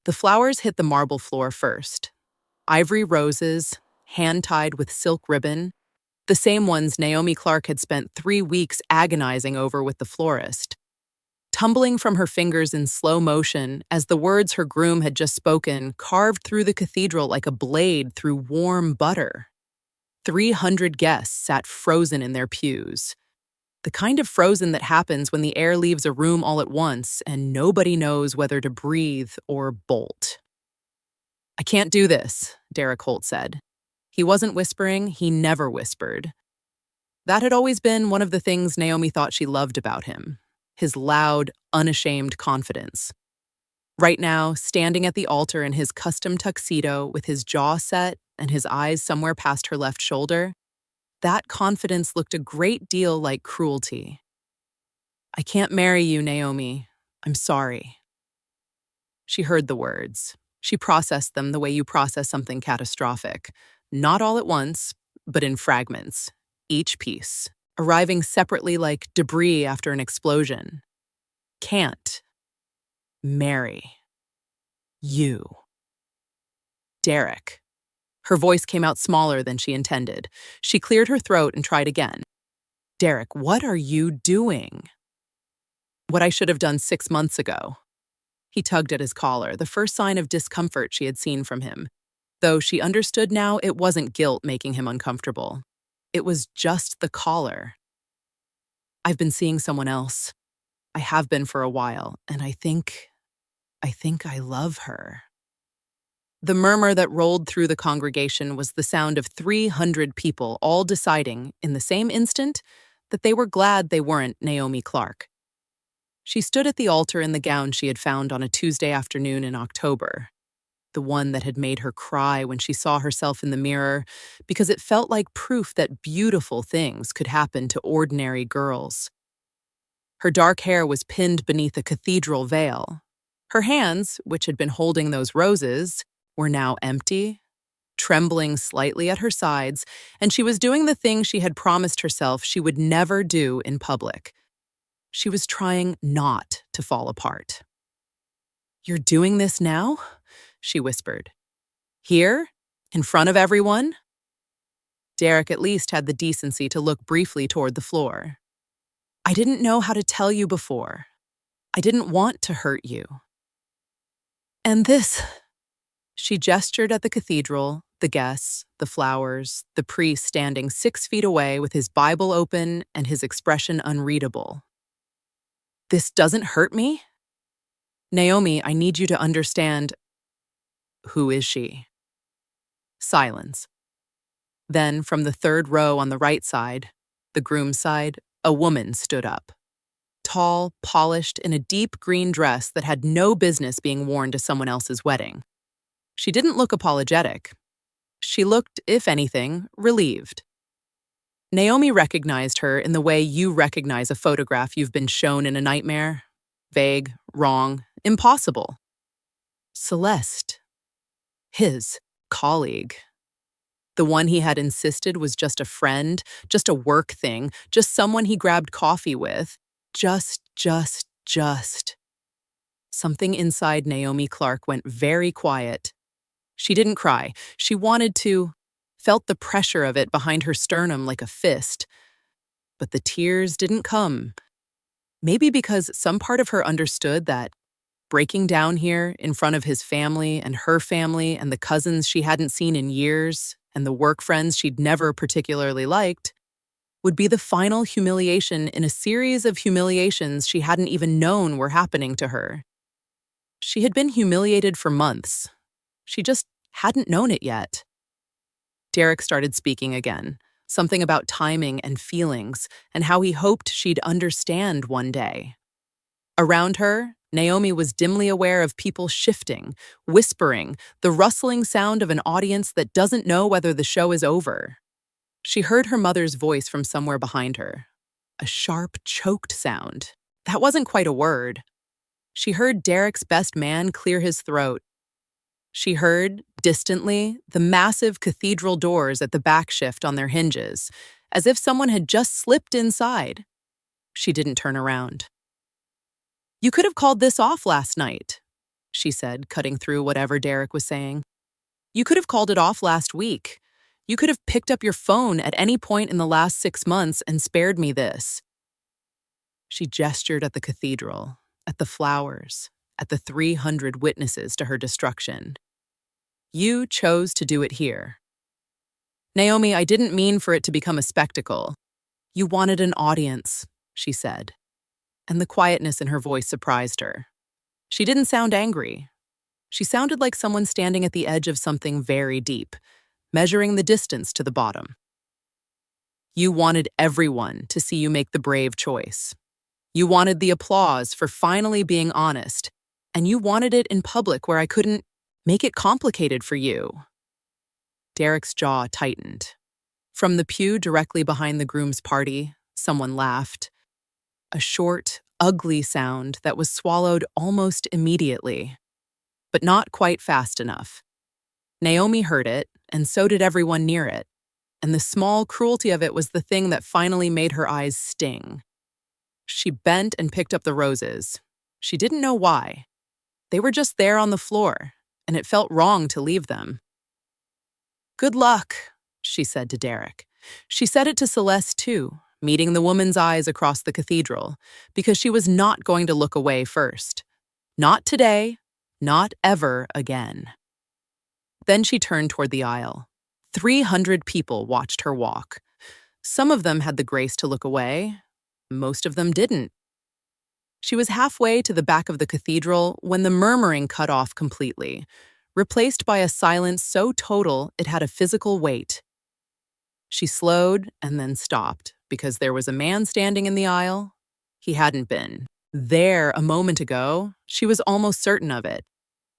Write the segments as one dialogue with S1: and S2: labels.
S1: The flowers hit the marble floor first. Ivory roses, hand-tied with silk ribbon, the same ones Naomi Clarke had spent 3 weeks agonizing over with the florist. Tumbling from her fingers in slow motion as the words her groom had just spoken carved through the cathedral like a blade through warm butter. 300 guests sat frozen in their pews. The kind of frozen that happens when the air leaves a room all at once and nobody knows whether to breathe or bolt. "I can't do this," Derek Holt said. He wasn't whispering, he never whispered. That had always been one of the things Naomi thought she loved about him, his loud, unashamed confidence. Right now, standing at the altar in his custom tuxedo with his jaw set and his eyes somewhere past her left shoulder, that confidence looked a great deal like cruelty. "I can't marry you, Naomi. I'm sorry." She heard the words. She processed them the way you process something catastrophic. Not all at once, but in fragments, each piece, arriving separately like debris after an explosion. Can't marry you. Derek. Her voice came out smaller than she intended. She cleared her throat and tried again. "Derek, what are you doing?" "What I should have done 6 months ago." He tugged at his collar, the first sign of discomfort she had seen from him. Though she understood now it wasn't guilt making him uncomfortable. It was just the collar. "I've been seeing someone else. I have been for a while, and I think I love her." The murmur that rolled through the congregation was the sound of 300 people all deciding, in the same instant, that they were glad they weren't Naomi Clarke. She stood at the altar in the gown she had found on a Tuesday afternoon in October, the one that had made her cry when she saw herself in the mirror, because it felt like proof that beautiful things could happen to ordinary girls. Her dark hair was pinned beneath a cathedral veil. Her hands, which had been holding those roses, were now empty, trembling slightly at her sides, and she was doing the thing she had promised herself she would never do in public. She was trying not to fall apart. "You're doing this now?" she whispered. "Here? In front of everyone?" Derek at least had the decency to look briefly toward the floor. "I didn't know how to tell you before. I didn't want to hurt you. And this..." She gestured at the cathedral, the guests, the flowers, the priest standing 6 feet away with his Bible open and his expression unreadable. "This doesn't hurt me? Naomi, I need you to understand..." "Who is she?" Silence. Then, from the third row on the right side, the groom's side, a woman stood up. Tall, polished, in a deep green dress that had no business being worn to someone else's wedding. She didn't look apologetic. She looked, if anything, relieved. Naomi recognized her in the way you recognize a photograph you've been shown in a nightmare. Vague, wrong, impossible. Celeste. His colleague. The one he had insisted was just a friend, just a work thing, just someone he grabbed coffee with. Just. Something inside Naomi Clarke went very quiet. She didn't cry. She wanted to, felt the pressure of it behind her sternum like a fist. But the tears didn't come. Maybe because some part of her understood that breaking down here in front of his family and her family and the cousins she hadn't seen in years and the work friends she'd never particularly liked would be the final humiliation in a series of humiliations she hadn't even known were happening to her. She had been humiliated for months. She just hadn't known it yet. Derek started speaking again, something about timing and feelings, and how he hoped she'd understand one day. Around her, Naomi was dimly aware of people shifting, whispering, the rustling sound of an audience that doesn't know whether the show is over. She heard her mother's voice from somewhere behind her. A sharp, choked sound. That wasn't quite a word. She heard Derek's best man clear his throat. She heard, distantly, the massive cathedral doors at the back shift on their hinges, as if someone had just slipped inside. She didn't turn around. "You could have called this off last night," she said, cutting through whatever Derek was saying. You could have called it off last week. You could have picked up your phone at any point in the last 6 months and spared me this. She gestured at the cathedral, at the flowers, at the 300 witnesses to her destruction. You chose to do it here. Naomi, I didn't mean for it to become a spectacle. You wanted an audience, she said, and the quietness in her voice surprised her. She didn't sound angry. She sounded like someone standing at the edge of something very deep, measuring the distance to the bottom. You wanted everyone to see you make the brave choice. You wanted the applause for finally being honest, and you wanted it in public where I couldn't make it complicated for you. Derek's jaw tightened. From the pew directly behind the groom's party, someone laughed. A short, ugly sound that was swallowed almost immediately, but not quite fast enough. Naomi heard it, and so did everyone near it, and the small cruelty of it was the thing that finally made her eyes sting. She bent and picked up the roses. She didn't know why. They were just there on the floor, and it felt wrong to leave them. Good luck, she said to Derek. She said it to Solace too, meeting the woman's eyes across the cathedral, because she was not going to look away first. Not today, not ever again. Then she turned toward the aisle. 300 people watched her walk. Some of them had the grace to look away. Most of them didn't. She was halfway to the back of the cathedral when the murmuring cut off completely, replaced by a silence so total it had a physical weight. She slowed and then stopped because there was a man standing in the aisle. He hadn't been there a moment ago. She was almost certain of it.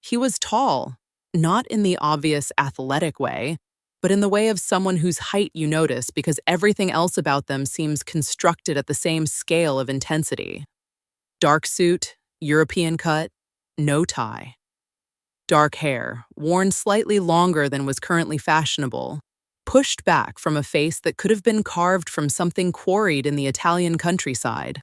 S1: He was tall, not in the obvious athletic way, but in the way of someone whose height you notice because everything else about them seems constructed at the same scale of intensity. Dark suit, European cut, no tie. Dark hair, worn slightly longer than was currently fashionable, pushed back from a face that could have been carved from something quarried in the Italian countryside.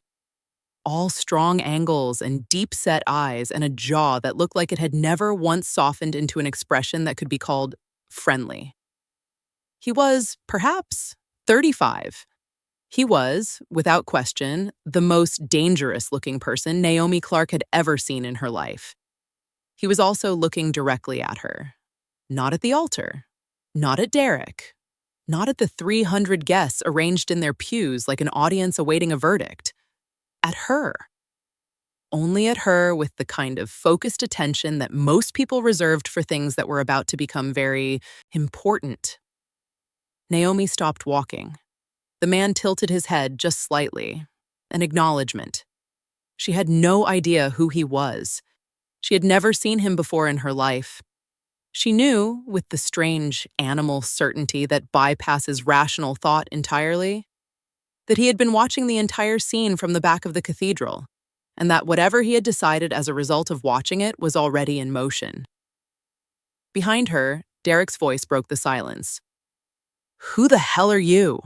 S1: All strong angles and deep-set eyes and a jaw that looked like it had never once softened into an expression that could be called friendly. He was, perhaps, 35. He was, without question, the most dangerous-looking person Naomi Clarke had ever seen in her life. He was also looking directly at her. Not at the altar. Not at Derek. Not at the 300 guests arranged in their pews like an audience awaiting a verdict. At her. Only at her with the kind of focused attention that most people reserved for things that were about to become very important. Naomi stopped walking. The man tilted his head just slightly, an acknowledgement. She had no idea who he was. She had never seen him before in her life. She knew, with the strange animal certainty that bypasses rational thought entirely, that he had been watching the entire scene from the back of the cathedral, and that whatever he had decided as a result of watching it was already in motion. Behind her, Derek's voice broke the silence. Who the hell are you?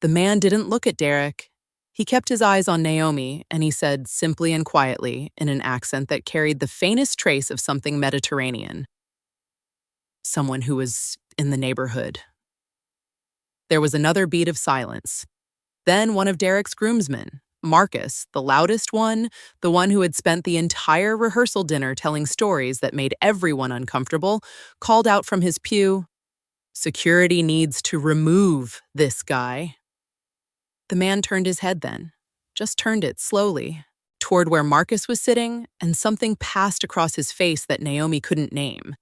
S1: The man didn't look at Derek. He kept his eyes on Naomi, and he said simply and quietly, in an accent that carried the faintest trace of something Mediterranean. Someone who was in the neighborhood. There was another beat of silence. Then one of Derek's groomsmen, Marcus, the loudest one, the one who had spent the entire rehearsal dinner telling stories that made everyone uncomfortable, called out from his pew, "Security needs to remove this guy." The man turned his head then, just turned it slowly, toward where Marcus was sitting, and something passed across his face that Naomi couldn't name.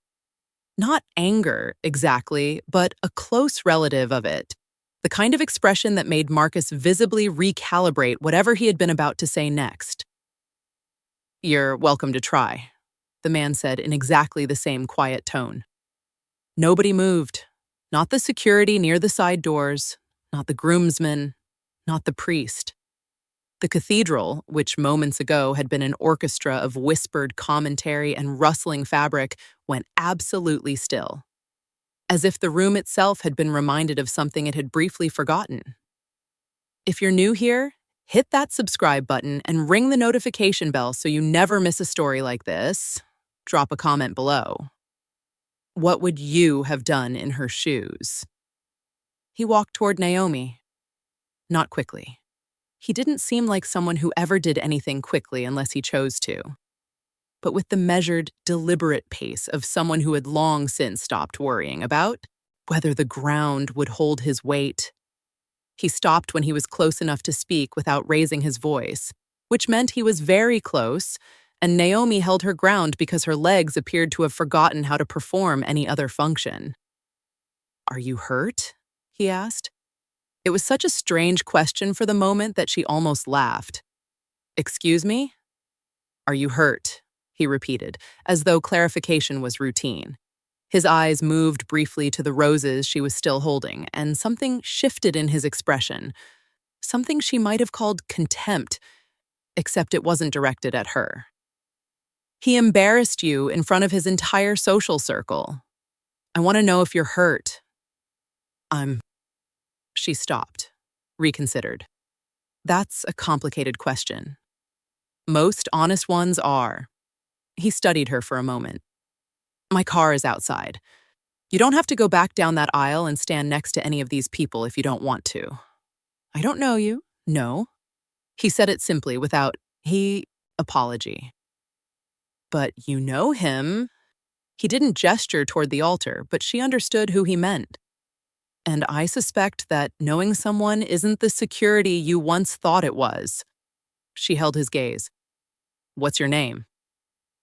S1: Not anger, exactly, but a close relative of it. The kind of expression that made Marcus visibly recalibrate whatever he had been about to say next. "You're welcome to try," the man said in exactly the same quiet tone. Nobody moved. Not the security near the side doors, not the groomsmen, not the priest. The cathedral, which moments ago had been an orchestra of whispered commentary and rustling fabric, went absolutely still, as if the room itself had been reminded of something it had briefly forgotten. If you're new here, Hit that subscribe button and ring the notification bell so you never miss a story like this. Drop a comment below. What would you have done in her shoes? He walked toward Naomi. Not quickly. He didn't seem like someone who ever did anything quickly unless he chose to, but with the measured, deliberate pace of someone who had long since stopped worrying about whether the ground would hold his weight. He stopped when he was close enough to speak without raising his voice, which meant he was very close, and Naomi held her ground because her legs appeared to have forgotten how to perform any other function. "Are you hurt?" he asked. It was such a strange question for the moment that she almost laughed. "Excuse me?" "Are you hurt?" he repeated, as though clarification was routine. His eyes moved briefly to the roses she was still holding, and something shifted in his expression. Something she might have called contempt, except it wasn't directed at her. "He embarrassed you in front of his entire social circle. I want to know if you're hurt." She stopped, reconsidered. That's a complicated question. Most honest ones are. He studied her for a moment. "My car is outside. You don't have to go back down that aisle and stand next to any of these people if you don't want to. I don't know you, no." He said it simply without apology. "But you know him." He didn't gesture toward the altar, but she understood who he meant. "And I suspect that knowing someone isn't the security you once thought it was." She held his gaze. "What's your name?"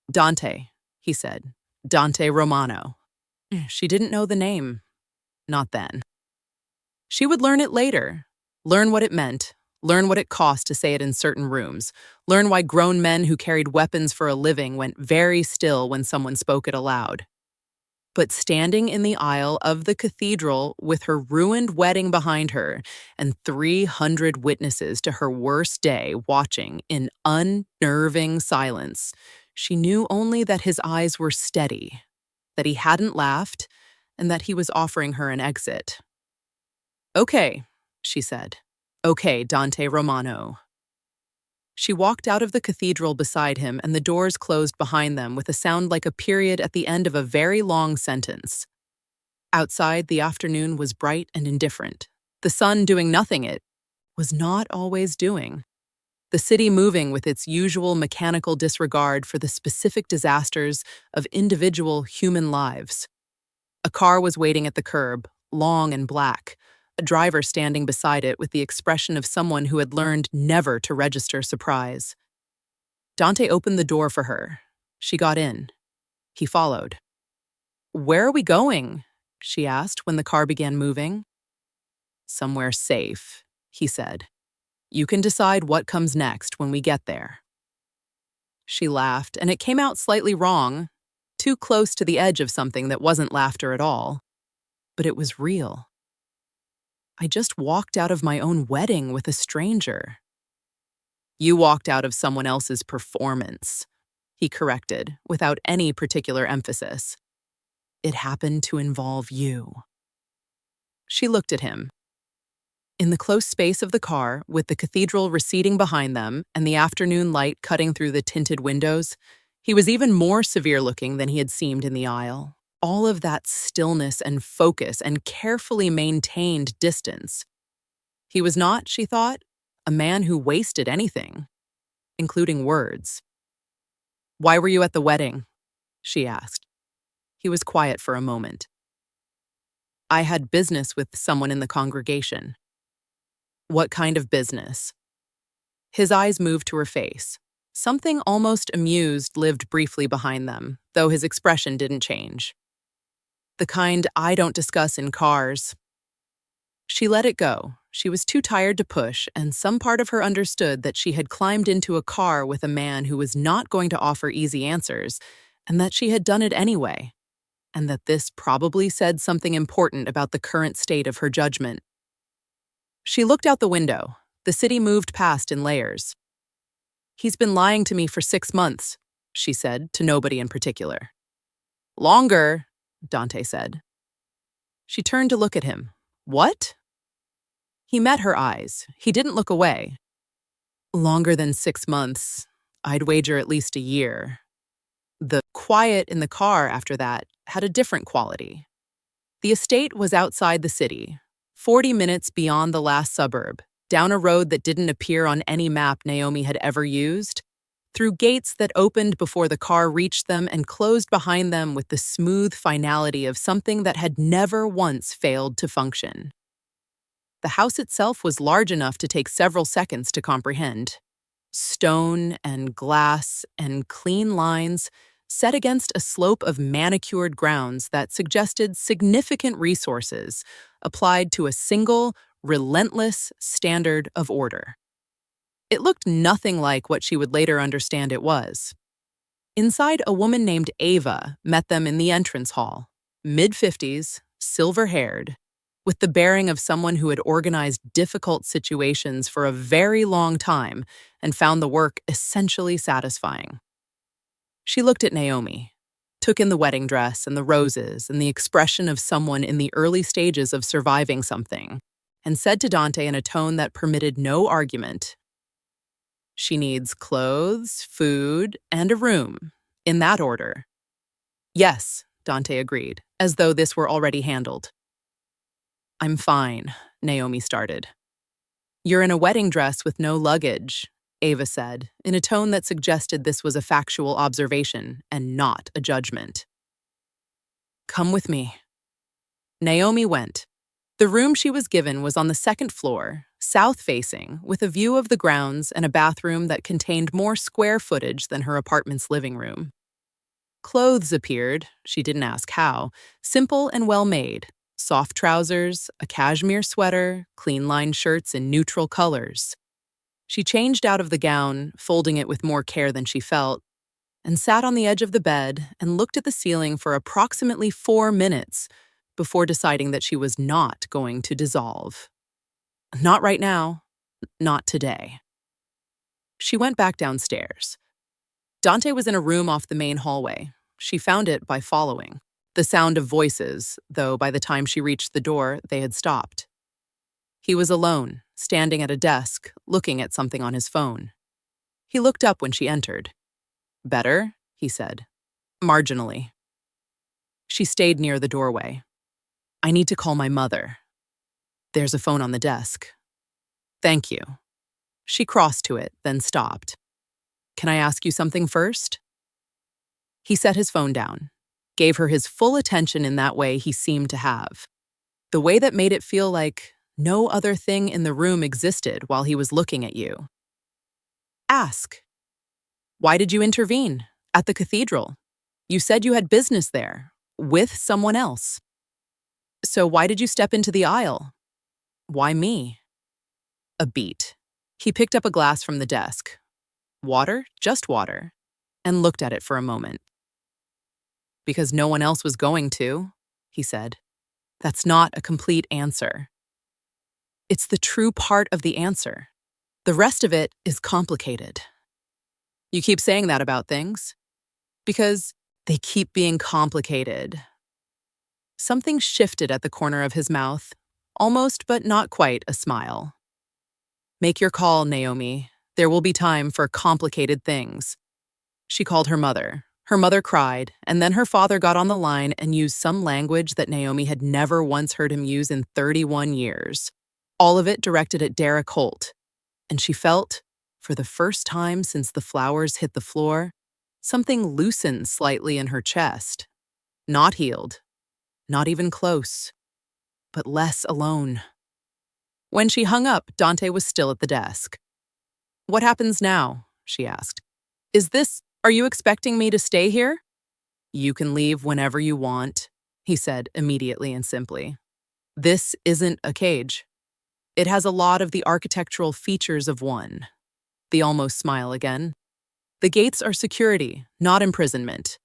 S1: "Dante," he said. "Dante Romano." She didn't know the name. Not then. She would learn it later. Learn what it meant. Learn what it cost to say it in certain rooms. Learn why grown men who carried weapons for a living went very still when someone spoke it aloud. But standing in the aisle of the cathedral with her ruined wedding behind her and 300 witnesses to her worst day watching in unnerving silence, she knew only that his eyes were steady, that he hadn't laughed, and that he was offering her an exit. "Okay," she said. "Okay, Dante Romano." She walked out of the cathedral beside him, and the doors closed behind them with a sound like a period at the end of a very long sentence. Outside, the afternoon was bright and indifferent. The sun doing nothing it was not always doing. The city moving with its usual mechanical disregard for the specific disasters of individual human lives. A car was waiting at the curb, long and black, a driver standing beside it with the expression of someone who had learned never to register surprise. Dante opened the door for her. She got in. He followed. "Where are we going?" she asked when the car began moving. "Somewhere safe," he said. "You can decide what comes next when we get there." She laughed, and it came out slightly wrong, too close to the edge of something that wasn't laughter at all. But it was real. "I just walked out of my own wedding with a stranger." "You walked out of someone else's performance," he corrected, without any particular emphasis. "It happened to involve you." She looked at him. In the close space of the car, with the cathedral receding behind them and the afternoon light cutting through the tinted windows, he was even more severe-looking than he had seemed in the aisle. All of that stillness and focus and carefully maintained distance. He was not, she thought, a man who wasted anything, including words. "Why were you at the wedding?" she asked. He was quiet for a moment. "I had business with someone in the congregation." "What kind of business?" His eyes moved to her face. Something almost amused lived briefly behind them, though his expression didn't change. "The kind I don't discuss in cars." She let it go. She was too tired to push, and some part of her understood that she had climbed into a car with a man who was not going to offer easy answers, and that she had done it anyway, and that this probably said something important about the current state of her judgment. She looked out the window. The city moved past in layers. "He's been lying to me for 6 months," she said, to nobody in particular. "Longer," Dante said. She turned to look at him. "What?" He met her eyes. He didn't look away. Longer than 6 months. I'd wager at least a year. The quiet in the car after that had a different quality. The estate was outside the city, 40 minutes beyond the last suburb, down a road that didn't appear on any map Naomi had ever used, through gates that opened before the car reached them and closed behind them with the smooth finality of something that had never once failed to function. The house itself was large enough to take several seconds to comprehend. Stone and glass and clean lines set against a slope of manicured grounds that suggested significant resources applied to a single, relentless standard of order. It looked nothing like what she would later understand it was. Inside, a woman named Ava met them in the entrance hall, mid-50s, silver-haired, with the bearing of someone who had organized difficult situations for a very long time and found the work essentially satisfying. She looked at Naomi, took in the wedding dress and the roses and the expression of someone in the early stages of surviving something, and said to Dante in a tone that permitted no argument, "She needs clothes, food, and a room, in that order." "Yes," Dante agreed, as though this were already handled. "I'm fine," Naomi started. "You're in a wedding dress with no luggage," Ava said, in a tone that suggested this was a factual observation and not a judgment. "Come with me." Naomi went. The room she was given was on the second floor, south-facing, with a view of the grounds and a bathroom that contained more square footage than her apartment's living room. Clothes appeared, she didn't ask how, simple and well-made. Soft trousers, a cashmere sweater, clean-lined shirts in neutral colors. She changed out of the gown, folding it with more care than she felt, and sat on the edge of the bed and looked at the ceiling for approximately 4 minutes before deciding that she was not going to dissolve. Not right now, not today. She went back downstairs. Dante was in a room off the main hallway. She found it by following. The sound of voices, though by the time she reached the door, they had stopped. He was alone, standing at a desk, looking at something on his phone. He looked up when she entered. "Better?" he said. "Marginally." She stayed near the doorway. "I need to call my mother." "There's a phone on the desk." "Thank you." She crossed to it, then stopped. "Can I ask you something first?" He set his phone down, gave her his full attention in that way he seemed to have. The way that made it feel like no other thing in the room existed while he was looking at you. "Ask." "Why did you intervene? At the cathedral? You said you had business there, with someone else. So why did you step into the aisle? Why me?" A beat. He picked up a glass from the desk. "Water? Just water," and looked at it for a moment. "Because no one else was going to," he said. "That's not a complete answer. It's the true part of the answer. The rest of it is complicated." "You keep saying that about things." "Because they keep being complicated." Something shifted at the corner of his mouth, almost but not quite a smile. "Make your call, Naomi. There will be time for complicated things." She called her mother. Her mother cried, and then her father got on the line and used some language that Naomi had never once heard him use in 31 years. All of it directed at Derek Holt. And she felt, for the first time since the flowers hit the floor, something loosen slightly in her chest. Not healed, not even close, but less alone. When she hung up, Dante was still at the desk. "What happens now?" she asked. Are you expecting me to stay here?" "You can leave whenever you want," he said immediately and simply. "This isn't a cage. It has a lot of the architectural features of one." The almost smile again. "The gates are security, not imprisonment.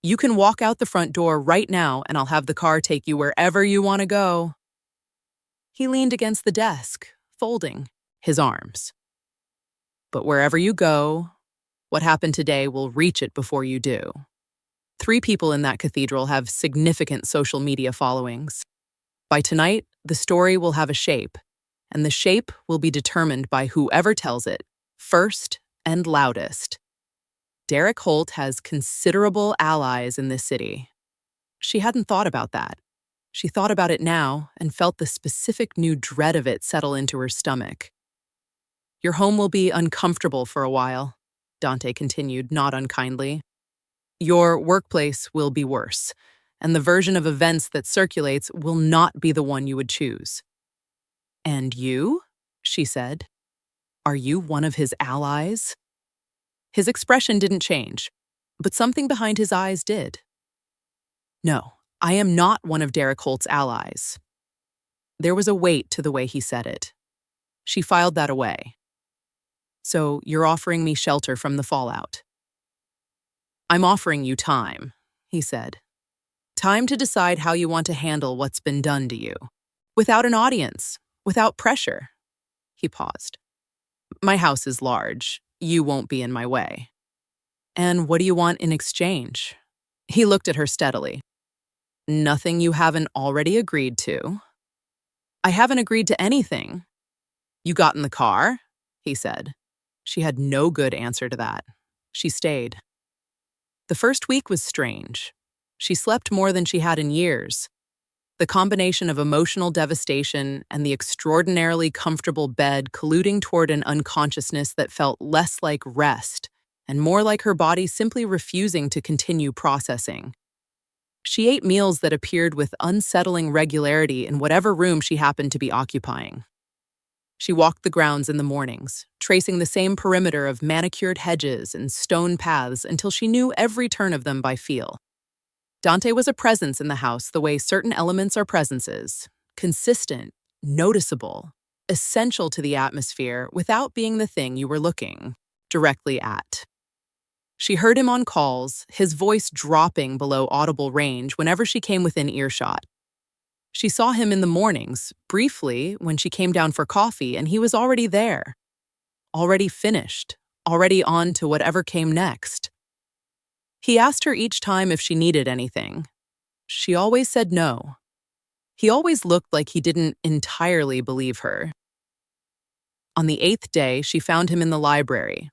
S1: You can walk out the front door right now and I'll have the car take you wherever you want to go." He leaned against the desk, folding his arms. "But wherever you go, what happened today will reach it before you do. 3 people in that cathedral have significant social media followings. By tonight, the story will have a shape, and the shape will be determined by whoever tells it, First and loudest. Derek Holt has considerable allies in this city. She hadn't thought about that. She thought about it now and felt the specific new dread of it settle into her stomach. Your home will be uncomfortable for a while, Dante continued, not unkindly. Your workplace will be worse, and the version of events that circulates will not be the one you would choose. And you? She said. Are you one of his allies? His expression didn't change, but something behind his eyes did. No, I am not one of Derek Holt's allies. There was a weight to the way he said it. She filed that away. So you're offering me shelter from the fallout. I'm offering you time, he said. Time to decide how you want to handle what's been done to you. Without an audience, without pressure. He paused. My house is large. You won't be in my way. And what do you want in exchange? He looked at her steadily. Nothing you haven't already agreed to. I haven't agreed to anything. You got in the car? He said. She had no good answer to that. She stayed. The first week was strange. She slept more than she had in years. The combination of emotional devastation and the extraordinarily comfortable bed colluding toward an unconsciousness that felt less like rest and more like her body simply refusing to continue processing. She ate meals that appeared with unsettling regularity in whatever room she happened to be occupying. She walked the grounds in the mornings, tracing the same perimeter of manicured hedges and stone paths until she knew every turn of them by feel. Dante was a presence in the house the way certain elements are presences, consistent, noticeable, essential to the atmosphere without being the thing you were looking directly at. She heard him on calls, his voice dropping below audible range whenever she came within earshot. She saw him in the mornings, briefly, when she came down for coffee, and he was already there. Already finished, already on to whatever came next. He asked her each time if she needed anything. She always said no. He always looked like he didn't entirely believe her. On the 8th day, she found him in the library.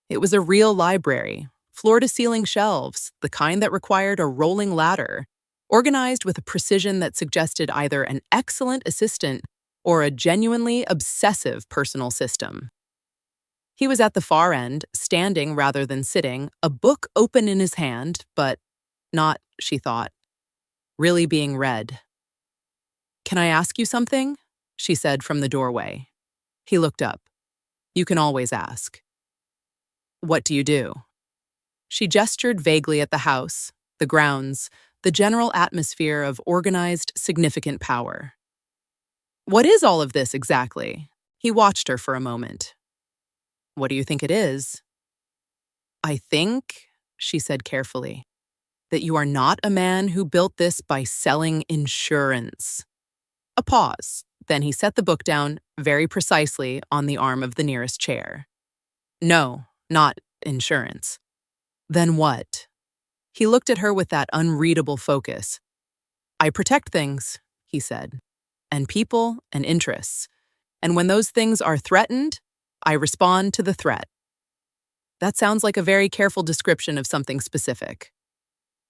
S1: It was a real library, floor-to-ceiling shelves, the kind that required a rolling ladder, organized with a precision that suggested either an excellent assistant or a genuinely obsessive personal system. He was at the far end, standing rather than sitting, a book open in his hand, but not, she thought, really being read. "Can I ask you something?" she said from the doorway. He looked up. "You can always ask." "What do you do?" She gestured vaguely at the house, the grounds, the general atmosphere of organized, significant power. "What is all of this exactly?" He watched her for a moment. "What do you think it is?" "I think," she said carefully, "that you are not a man who built this by selling insurance." A pause. Then he set the book down, very precisely, on the arm of the nearest chair. "No, not insurance." "Then what?" He looked at her with that unreadable focus. "I protect things," he said, "and people and interests. And when those things are threatened, I respond to the threat." That sounds like a very careful description of something specific.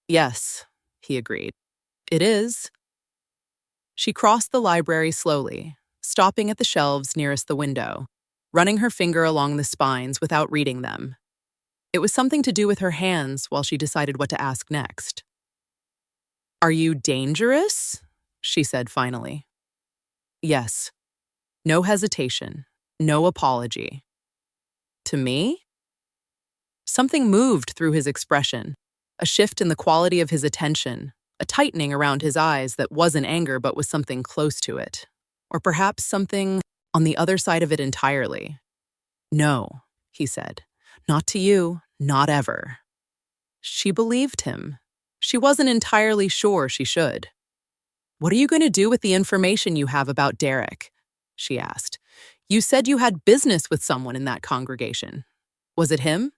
S1: "Yes," he agreed. "It is." She crossed the library slowly, stopping at the shelves nearest the window, running her finger along the spines without reading them. It was something to do with her hands while she decided what to ask next. "Are you dangerous?" she said finally. "Yes." No hesitation, no apology. "To me?" Something moved through his expression, a shift in the quality of his attention, a tightening around his eyes that wasn't anger but was something close to it, or perhaps something on the other side of it entirely. "No," he said. "Not to you, not ever." She believed him. She wasn't entirely sure she should. "What are you going to do with the information you have about Derek?" she asked. "You said you had business with someone in that congregation. Was it him?"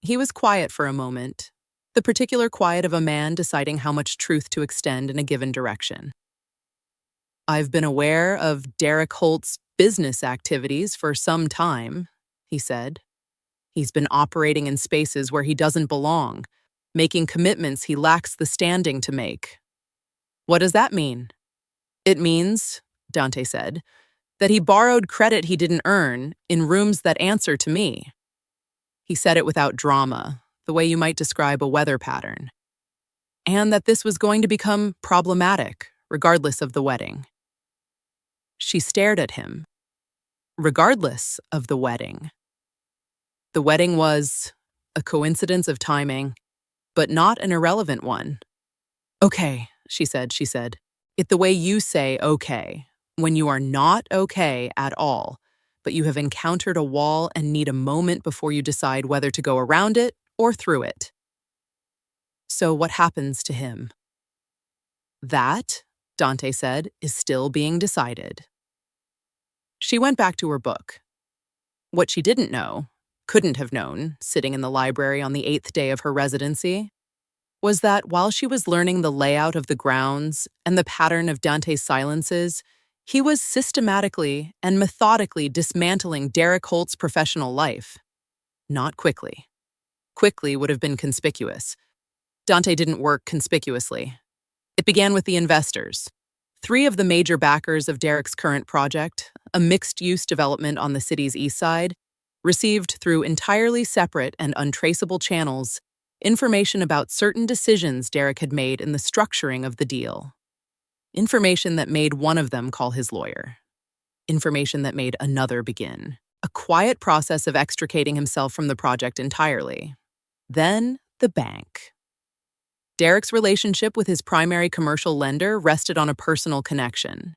S1: He was quiet for a moment, the particular quiet of a man deciding how much truth to extend in a given direction. "I've been aware of Derek Holt's business activities for some time," he said. He's been operating in spaces where he doesn't belong, making commitments he lacks the standing to make. What does that mean? It means, Dante said, that he borrowed credit he didn't earn in rooms that answer to me. He said it without drama, the way you might describe a weather pattern. And that this was going to become problematic, regardless of the wedding. She stared at him. Regardless of the wedding. The wedding was a coincidence of timing, but not an irrelevant one. Okay, she said. It the way you say okay, when you are not okay at all, but you have encountered a wall and need a moment before you decide whether to go around it or through it. So what happens to him? That, Dante said, is still being decided. She went back to her book. What she didn't know, couldn't have known, sitting in the library on the 8th day of her residency, was that while she was learning the layout of the grounds and the pattern of Dante's silences, he was systematically and methodically dismantling Derek Holt's professional life. Not quickly. Quickly would have been conspicuous. Dante didn't work conspicuously. It began with the investors. 3 of the major backers of Derek's current project, a mixed-use development on the city's east side, received through entirely separate and untraceable channels information about certain decisions Derek had made in the structuring of the deal. Information that made one of them call his lawyer. Information that made another begin. A quiet process of extricating himself from the project entirely. Then, the bank. Derek's relationship with his primary commercial lender rested on a personal connection.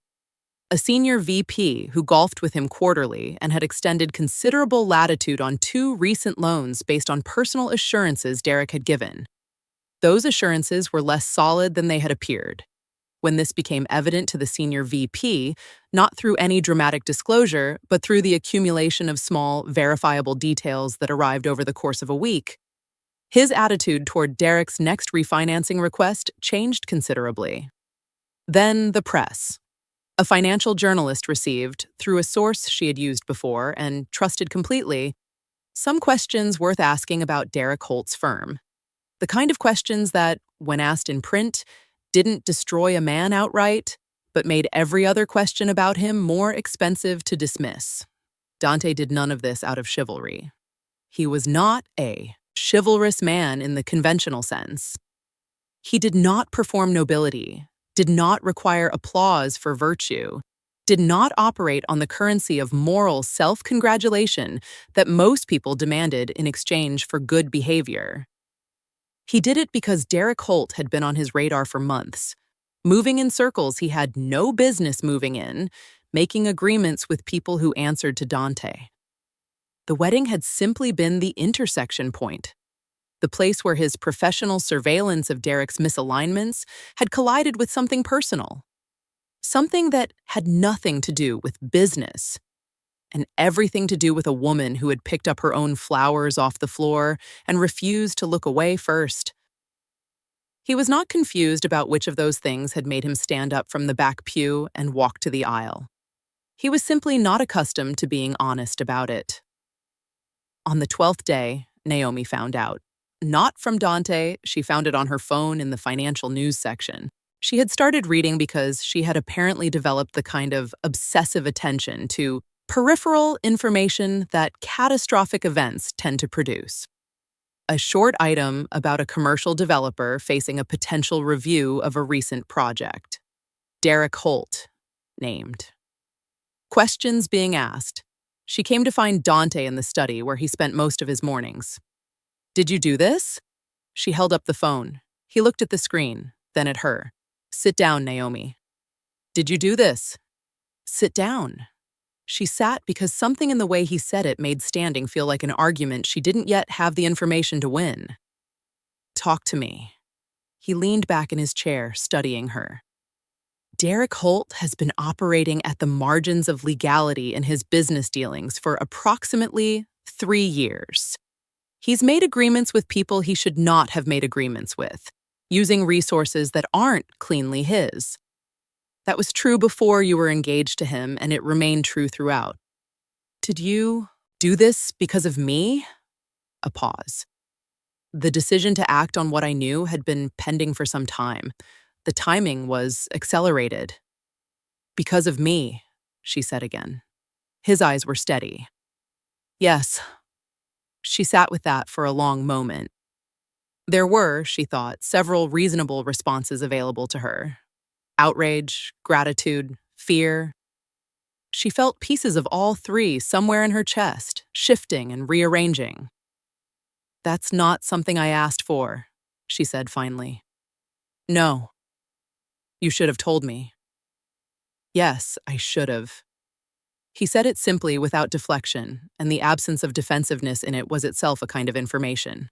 S1: A senior VP who golfed with him quarterly and had extended considerable latitude on 2 recent loans based on personal assurances Derek had given. Those assurances were less solid than they had appeared. When this became evident to the senior VP, not through any dramatic disclosure, but through the accumulation of small, verifiable details that arrived over the course of a week, his attitude toward Derek's next refinancing request changed considerably. Then the press. A financial journalist received, through a source she had used before and trusted completely, some questions worth asking about Derek Holt's firm. The kind of questions that, when asked in print, didn't destroy a man outright, but made every other question about him more expensive to dismiss. Dante did none of this out of chivalry. He was not a chivalrous man in the conventional sense. He did not perform nobility, did not require applause for virtue, did not operate on the currency of moral self-congratulation that most people demanded in exchange for good behavior. He did it because Derek Holt had been on his radar for months, moving in circles he had no business moving in, making agreements with people who answered to Dante. The wedding had simply been the intersection point, the place where his professional surveillance of Derek's misalignments had collided with something personal, something that had nothing to do with business, and everything to do with a woman who had picked up her own flowers off the floor and refused to look away first. He was not confused about which of those things had made him stand up from the back pew and walk to the aisle. He was simply not accustomed to being honest about it. On the 12th day, Naomi found out. Not from Dante, she found it on her phone in the financial news section. She had started reading because she had apparently developed the kind of obsessive attention to peripheral information that catastrophic events tend to produce. A short item about a commercial developer facing a potential review of a recent project. Derek Holt, named. Questions being asked. She came to find Dante in the study where he spent most of his mornings. Did you do this? She held up the phone. He looked at the screen, then at her. Sit down, Naomi. Did you do this? Sit down. She sat because something in the way he said it made standing feel like an argument she didn't yet have the information to win. Talk to me. He leaned back in his chair, studying her. Derek Holt has been operating at the margins of legality in his business dealings for approximately 3 years. He's made agreements with people he should not have made agreements with, using resources that aren't cleanly his. That was true before you were engaged to him, and it remained true throughout. Did you Do this because of me? A pause. The decision to act on what I knew had been pending for some time. The timing was accelerated. Because of me, she said again. His eyes were steady. Yes. She sat with that for a long moment. There were, she thought, several reasonable responses available to her. Outrage, gratitude, fear. She felt pieces of all three somewhere in her chest, shifting and rearranging. That's not something I asked for, she said finally. No. You should have told me. Yes, I should have. He said it simply without deflection, and the absence of defensiveness in it was itself a kind of information.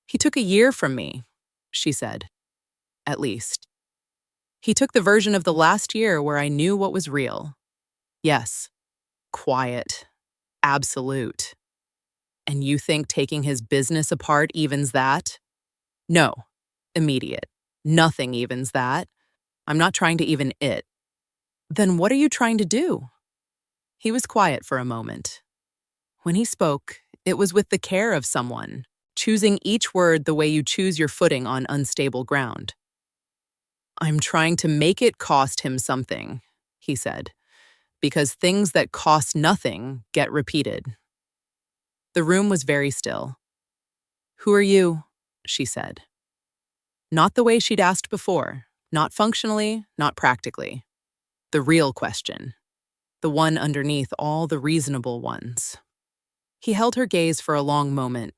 S1: He took a year from me, she said. At least. He took the version of the last year where I knew what was real. Yes. Quiet. Absolute. And you think taking his business apart evens that? No. Immediate. Nothing evens that. I'm not trying to even it. Then what are you trying to do? He was quiet for a moment. When he spoke, it was with the care of someone, choosing each word the way you choose your footing on unstable ground. I'm trying to make it cost him something, he said, because things that cost nothing get repeated. The room was very still. Who are you? She said. Not the way she'd asked before, not functionally, not practically. The real question. The one underneath all the reasonable ones. He held her gaze for a long moment.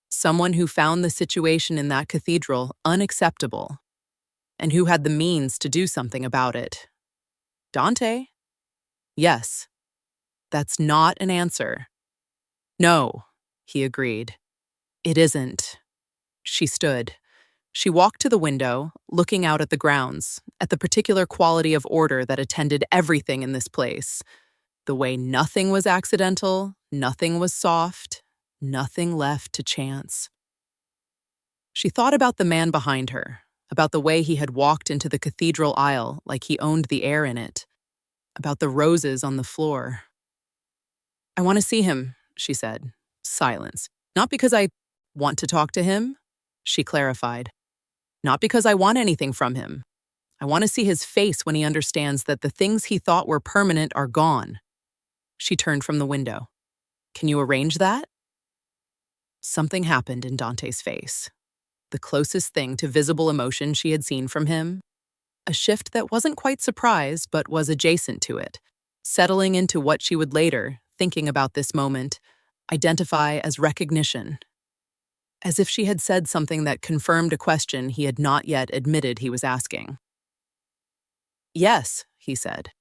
S1: Someone who found the situation in that cathedral unacceptable, and who had the means to do something about it. Dante? Yes. That's not an answer. No, he agreed. It isn't. She stood. She walked to the window, looking out at the grounds, at the particular quality of order that attended everything in this place. The way nothing was accidental, nothing was soft, nothing left to chance. She thought about the man behind her, about the way he had walked into the cathedral aisle like he owned the air in it, about the roses on the floor. I want to see him, she said. Silence. Not because I want to talk to him, she clarified. Not because I want anything from him. I want to see his face when he understands that the things he thought were permanent are gone. She turned from the window. Can you arrange that? Something happened in Dante's face. The closest thing to visible emotion she had seen from him. A shift that wasn't quite surprise, but was adjacent to it, settling into what she would later, thinking about this moment, identify as recognition. As if she had said something that confirmed a question he had not yet admitted he was asking. Yes, he said.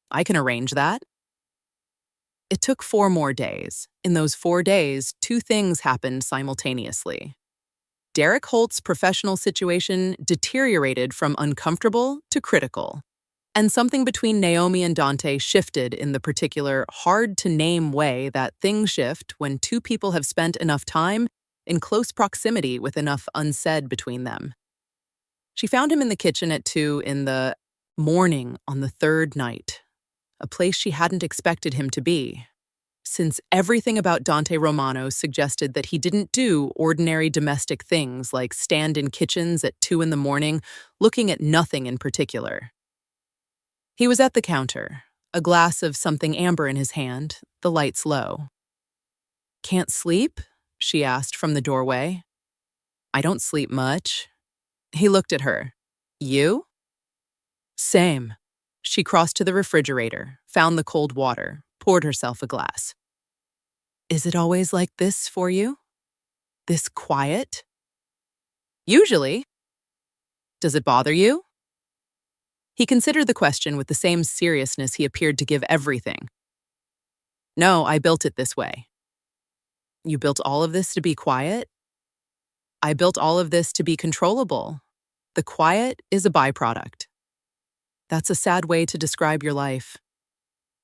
S1: I can arrange that. It took 4 more days. In those 4 days, 2 things happened simultaneously. Derek Holt's professional situation deteriorated from uncomfortable to critical, and something between Naomi and Dante shifted in the particular, hard-to-name way that things shift when 2 people have spent enough time in close proximity with enough unsaid between them. She found him in the kitchen at 2 in the morning on the 3rd night, a place she hadn't expected him to be, since everything about Dante Romano suggested that he didn't do ordinary domestic things like stand in kitchens at 2 in the morning, looking at nothing in particular. He was at the counter, a glass of something amber in his hand, the lights low. Can't sleep? She asked from the doorway. I don't sleep much. He looked at her. You? Same. She crossed to the refrigerator, found the cold water, poured herself a glass. Is it always like this for you? This quiet? Usually. Does it bother you? He considered the question with the same seriousness he appeared to give everything. No, I built it this way. You built all of this to be quiet? I built all of this to be controllable. The quiet is a byproduct. That's a sad way to describe your life.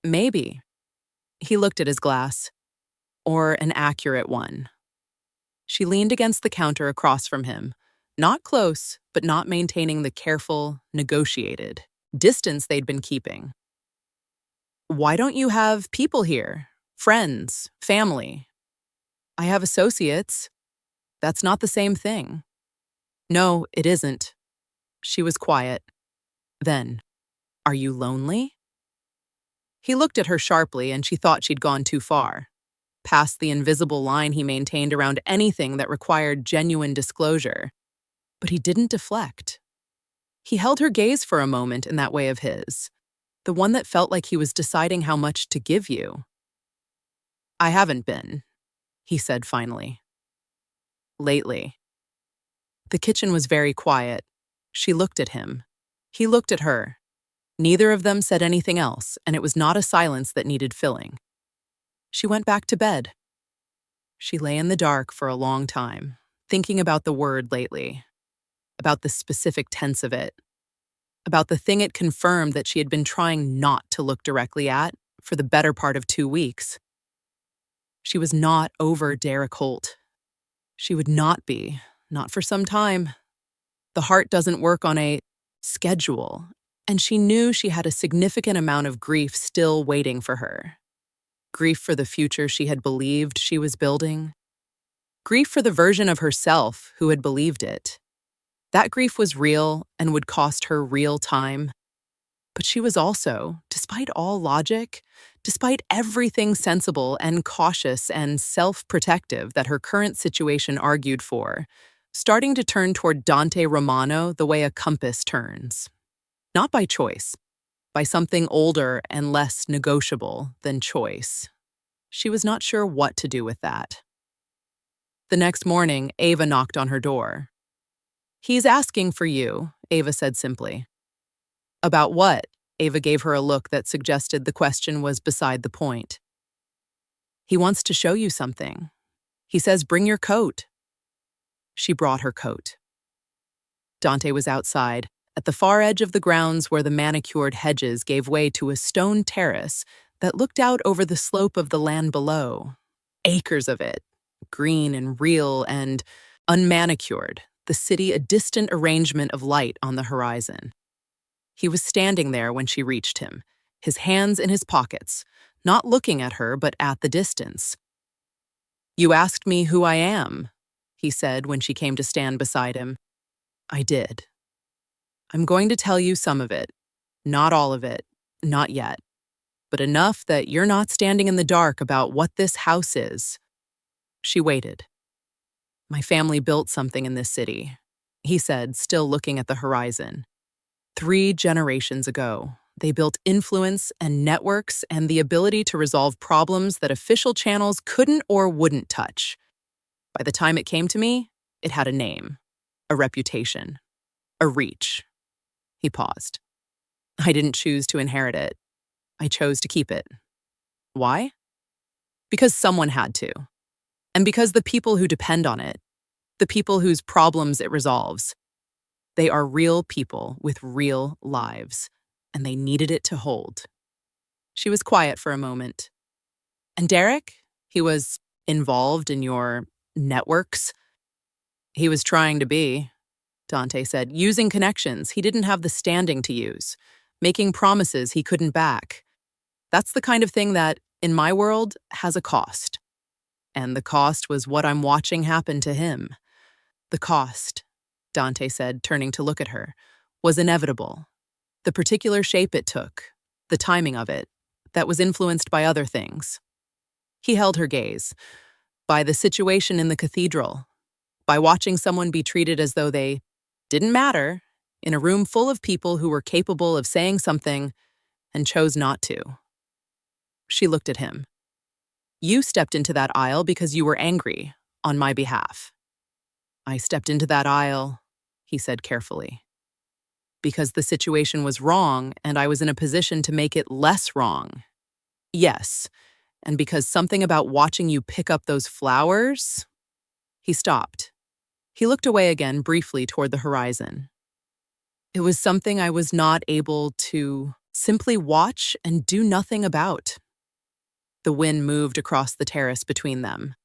S1: Maybe. He looked at his glass. Or an accurate one. She leaned against the counter across from him, not close, but not maintaining the careful, negotiated distance they'd been keeping. Why don't you have people here? Friends, family. I have associates. That's not the same thing. No, it isn't. She was quiet. Then, are you lonely? He looked at her sharply and she thought she'd gone too far, past the invisible line he maintained around anything that required genuine disclosure. But he didn't deflect. He held her gaze for a moment in that way of his, the one that felt like he was deciding how much to give you. I haven't been, he said finally. Lately. The kitchen was very quiet. She looked at him. He looked at her. Neither of them said anything else, and it was not a silence that needed filling. She went back to bed. She lay in the dark for a long time, thinking about the word lately, about the specific tense of it, about the thing it confirmed that she had been trying not to look directly at for the better part of 2 weeks. She was not over Derek Holt. She would not be, not for some time. The heart doesn't work on a schedule, and she knew she had a significant amount of grief still waiting for her. Grief for the future she had believed she was building. Grief for the version of herself who had believed it. That grief was real and would cost her real time. But she was also, despite all logic, despite everything sensible and cautious and self-protective that her current situation argued for, starting to turn toward Dante Romano the way a compass turns. Not by choice, by something older and less negotiable than choice. She was not sure what to do with that. The next morning, Ava knocked on her door. He's asking for you, Ava said simply. About what? Ava gave her a look that suggested the question was beside the point. He wants to show you something. He says, bring your coat. She brought her coat. Dante was outside, at the far edge of the grounds where the manicured hedges gave way to a stone terrace that looked out over the slope of the land below. Acres of it, green and real and unmanicured, the city a distant arrangement of light on the horizon. He was standing there when she reached him, his hands in his pockets, not looking at her but at the distance. You asked me who I am, he said when she came to stand beside him. I did. I'm going to tell you some of it, not all of it, not yet, but enough that you're not standing in the dark about what this house is. She waited. My family built something in this city, he said, still looking at the horizon. 3 generations ago, they built influence and networks and the ability to resolve problems that official channels couldn't or wouldn't touch. By the time it came to me, it had a name, a reputation, a reach. He paused. I didn't choose to inherit it. I chose to keep it. Why? Because someone had to. And because the people who depend on it, the people whose problems it resolves, they are real people with real lives, and they needed it to hold. She was quiet for a moment. And Derek? He was involved in your networks? He was trying to be, Dante said, using connections he didn't have the standing to use, making promises he couldn't back. That's the kind of thing that, in my world, has a cost. And the cost was what I'm watching happen to him. The cost, Dante said, turning to look at her, was inevitable. The particular shape it took, the timing of it, that was influenced by other things. He held her gaze. By the situation in the cathedral, by watching someone be treated as though they didn't matter in a room full of people who were capable of saying something and chose not to. She looked at him. You stepped into that aisle because you were angry, on my behalf. I stepped into that aisle, he said carefully, because the situation was wrong and I was in a position to make it less wrong. Yes, and because something about watching you pick up those flowers. He stopped. He looked away again briefly toward the horizon. It was something I was not able to simply watch and do nothing about. The wind moved across the terrace between them.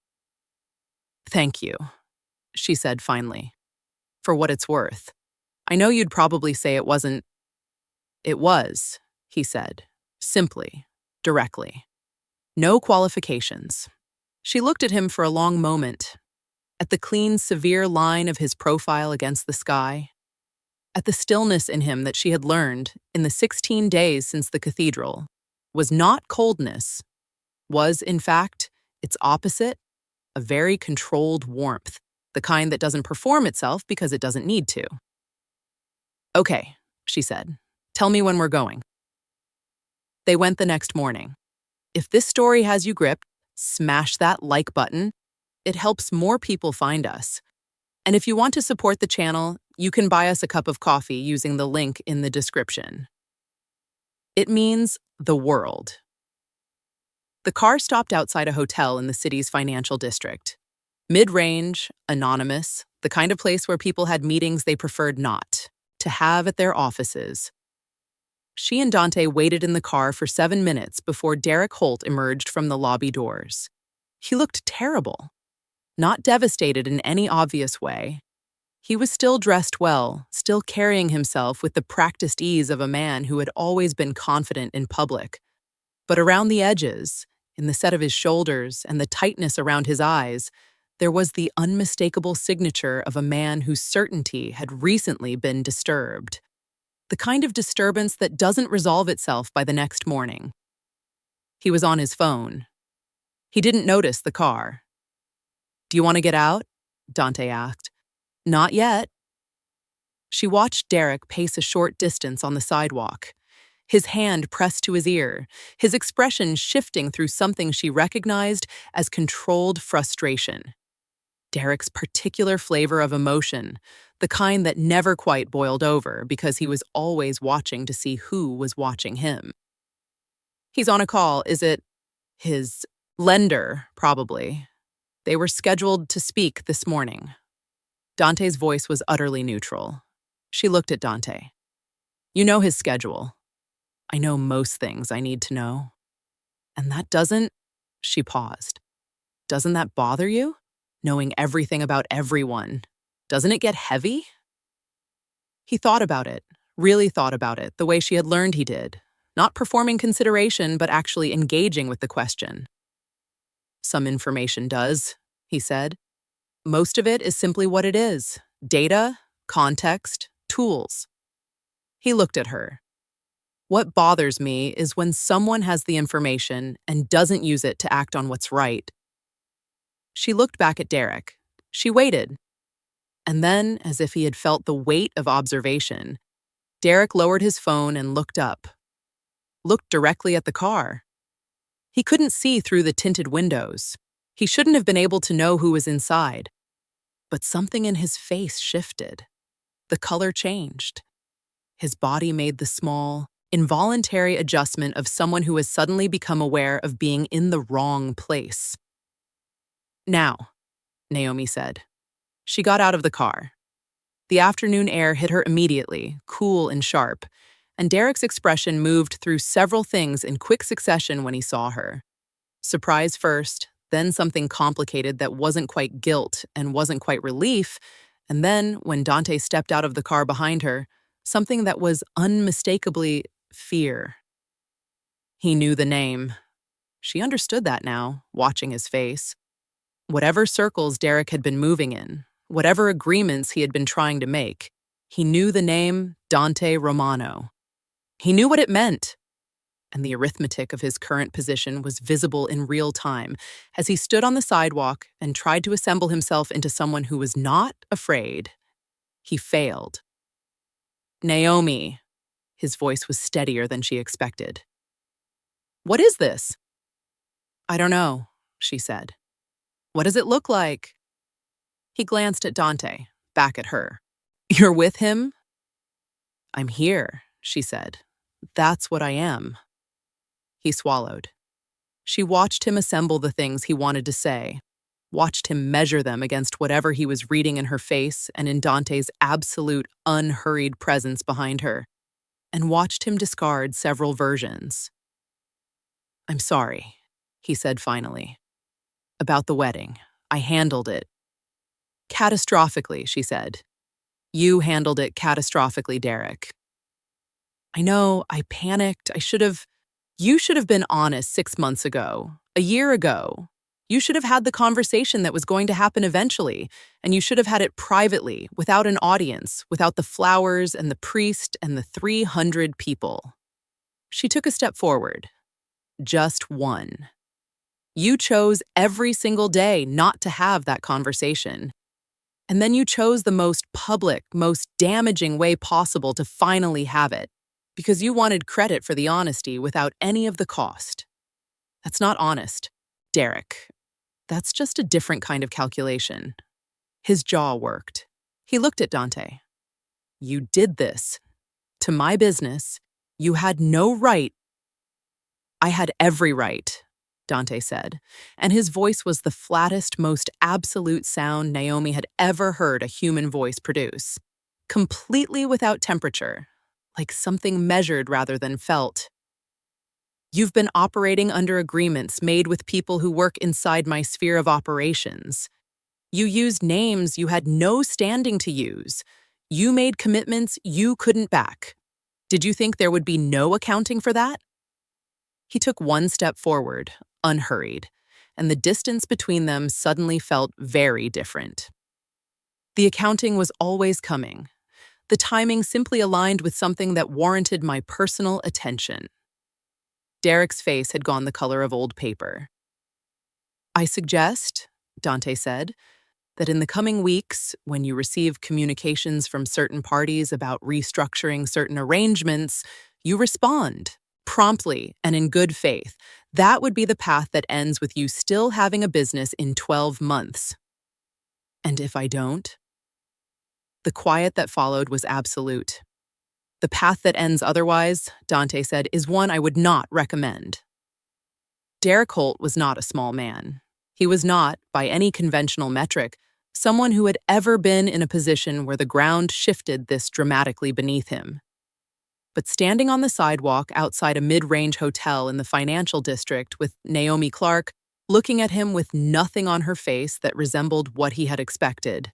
S1: Thank you, she said finally. For what it's worth. I know you'd probably say it wasn't. It was, he said, simply, directly. No qualifications. She looked at him for a long moment, at the clean, severe line of his profile against the sky, at the stillness in him that she had learned, in the 16 days since the cathedral, was not coldness, was, in fact, its opposite, a very controlled warmth, the kind that doesn't perform itself because it doesn't need to. "Okay," she said. "Tell me when we're going." They went the next morning. If this story has you gripped, smash that like button. It helps more people find us. And if you want to support the channel, you can buy us a cup of coffee using the link in the description. It means the world. The car stopped outside a hotel in the city's financial district. Mid-range, anonymous, the kind of place where people had meetings they preferred not to have at their offices. She and Dante waited in the car for 7 minutes before Derek Holt emerged from the lobby doors. He looked terrible, not devastated in any obvious way. He was still dressed well, still carrying himself with the practiced ease of a man who had always been confident in public. But around the edges, in the set of his shoulders and the tightness around his eyes, there was the unmistakable signature of a man whose certainty had recently been disturbed. The kind of disturbance that doesn't resolve itself by the next morning. He was on his phone. He didn't notice the car. "Do you want to get out?" Dante asked. "Not yet." She watched Derek pace a short distance on the sidewalk, his hand pressed to his ear, his expression shifting through something she recognized as controlled frustration. Derek's particular flavor of emotion, the kind that never quite boiled over because he was always watching to see who was watching him. "He's on a call, is it?" "His lender, probably. They were scheduled to speak this morning." Dante's voice was utterly neutral. She looked at Dante. "You know his schedule." "I know most things I need to know." "And that doesn't—" She paused. "Doesn't that bother you? Knowing everything about everyone. Doesn't it get heavy?" He thought about it, really thought about it, the way she had learned he did. Not performing consideration, but actually engaging with the question. "Some information does," he said. "Most of it is simply what it is. Data, context, tools." He looked at her. "What bothers me is when someone has the information and doesn't use it to act on what's right." She looked back at Derek. She waited. And then, as if he had felt the weight of observation, Derek lowered his phone and looked up. Looked directly at the car. He couldn't see through the tinted windows. He shouldn't have been able to know who was inside. But something in his face shifted. The color changed. His body made the small, involuntary adjustment of someone who has suddenly become aware of being in the wrong place. "Now," Naomi said. She got out of the car. The afternoon air hit her immediately, cool and sharp, and Derek's expression moved through several things in quick succession when he saw her. Surprise first, then something complicated that wasn't quite guilt and wasn't quite relief, and then, when Dante stepped out of the car behind her, something that was unmistakably fear. He knew the name. She understood that now, watching his face. Whatever circles Derek had been moving in, whatever agreements he had been trying to make, he knew the name Dante Romano. He knew what it meant. And the arithmetic of his current position was visible in real time as he stood on the sidewalk and tried to assemble himself into someone who was not afraid. He failed. "Naomi." His voice was steadier than she expected. "What is this?" "I don't know," she said. "What does it look like?" He glanced at Dante, back at her. "You're with him?" "I'm here," she said. "That's what I am." He swallowed. She watched him assemble the things he wanted to say, watched him measure them against whatever he was reading in her face and in Dante's absolute, unhurried presence behind her, and watched him discard several versions. "I'm sorry," he said finally. "About the wedding. I handled it." "Catastrophically," she said. "You handled it catastrophically, Derek." "I know, I panicked. You should have been honest 6 months ago. A year ago, you should have had the conversation that was going to happen eventually, and you should have had it privately, without an audience, without the flowers and the priest and the 300 people. She took a step forward. Just one. You chose every single day not to have that conversation. And then you chose the most public, most damaging way possible to finally have it, because you wanted credit for the honesty without any of the cost. That's not honest, Derek. That's just a different kind of calculation. His jaw worked. He looked at Dante. You did this. To my business, you had no right. I had every right, Dante said, and his voice was the flattest, most absolute sound Naomi had ever heard a human voice produce. Completely without temperature, like something measured rather than felt. You've been operating under agreements made with people who work inside my sphere of operations. You used names you had no standing to use. You made commitments you couldn't back. Did you think there would be no accounting for that? He took one step forward, unhurried, and the distance between them suddenly felt very different. The accounting was always coming. The timing simply aligned with something that warranted my personal attention. Derek's face had gone the color of old paper. I suggest, Dante said, that in the coming weeks, when you receive communications from certain parties about restructuring certain arrangements, you respond, promptly and in good faith. That would be the path that ends with you still having a business in 12 months. And if I don't? The quiet that followed was absolute. The path that ends otherwise, Dante said, is one I would not recommend. Derek Holt was not a small man. He was not, by any conventional metric, someone who had ever been in a position where the ground shifted this dramatically beneath him. But standing on the sidewalk outside a mid-range hotel in the financial district with Naomi Clarke, looking at him with nothing on her face that resembled what he had expected.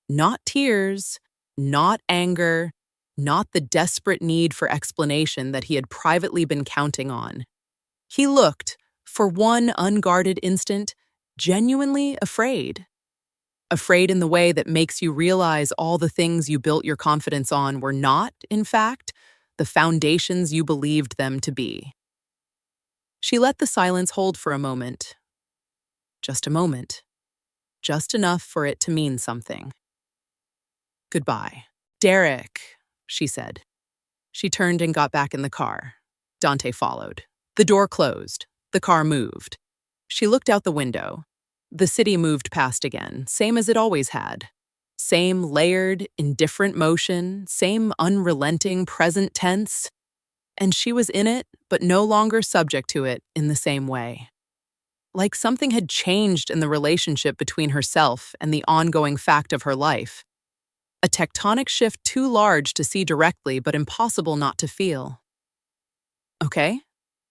S1: Not tears, not anger, not the desperate need for explanation that he had privately been counting on. He looked, for one unguarded instant, genuinely afraid. Afraid in the way that makes you realize all the things you built your confidence on were not, in fact, the foundations you believed them to be. She let the silence hold for a moment. Just a moment. Just enough for it to mean something. Goodbye. Derek, she said. She turned and got back in the car. Dante followed. The door closed. The car moved. She looked out the window. The city moved past again, same as it always had. Same layered, indifferent motion, same unrelenting present tense. And she was in it, but no longer subject to it in the same way. Like something had changed in the relationship between herself and the ongoing fact of her life. A tectonic shift too large to see directly, but impossible not to feel. Okay,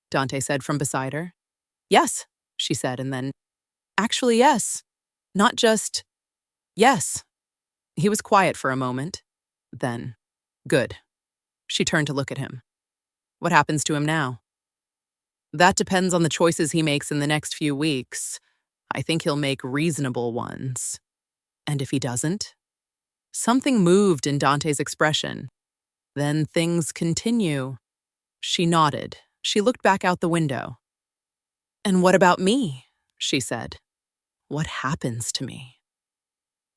S1: Dante said from beside her. Yes, she said, and then, actually, yes. Not just, yes. He was quiet for a moment. Then, good. She turned to look at him. What happens to him now? That depends on the choices he makes in the next few weeks. I think he'll make reasonable ones. And if he doesn't? Something moved in Dante's expression. Then things continue. She nodded. She looked back out the window. And what about me? She said. What happens to me?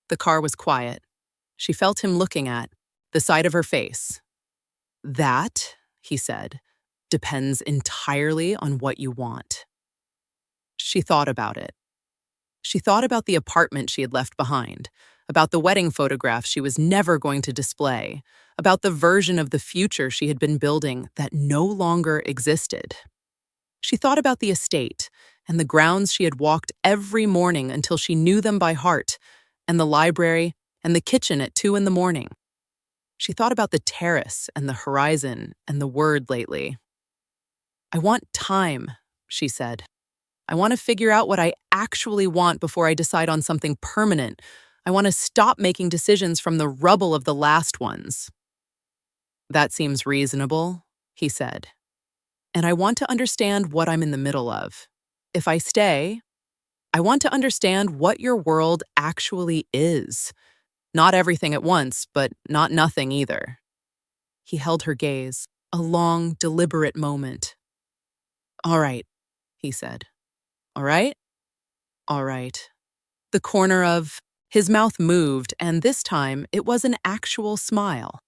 S1: The car was quiet. She felt him looking at the side of her face. That, he said, depends entirely on what you want. She thought about it. She thought about the apartment she had left behind, about the wedding photographs she was never going to display, about the version of the future she had been building that no longer existed. She thought about the estate and the grounds she had walked every morning until she knew them by heart, and the library and the kitchen at 2 a.m. She thought about the terrace and the horizon and the word lately. I want time, she said. I want to figure out what I actually want before I decide on something permanent. I want to stop making decisions from the rubble of the last ones. That seems reasonable, he said. And I want to understand what I'm in the middle of. if I stay, I want to understand what your world actually is. Not everything at once, but not nothing either. He held her gaze, a long, deliberate moment. All right, he said. All right? All right. The corner of his mouth moved, and this time it was an actual smile.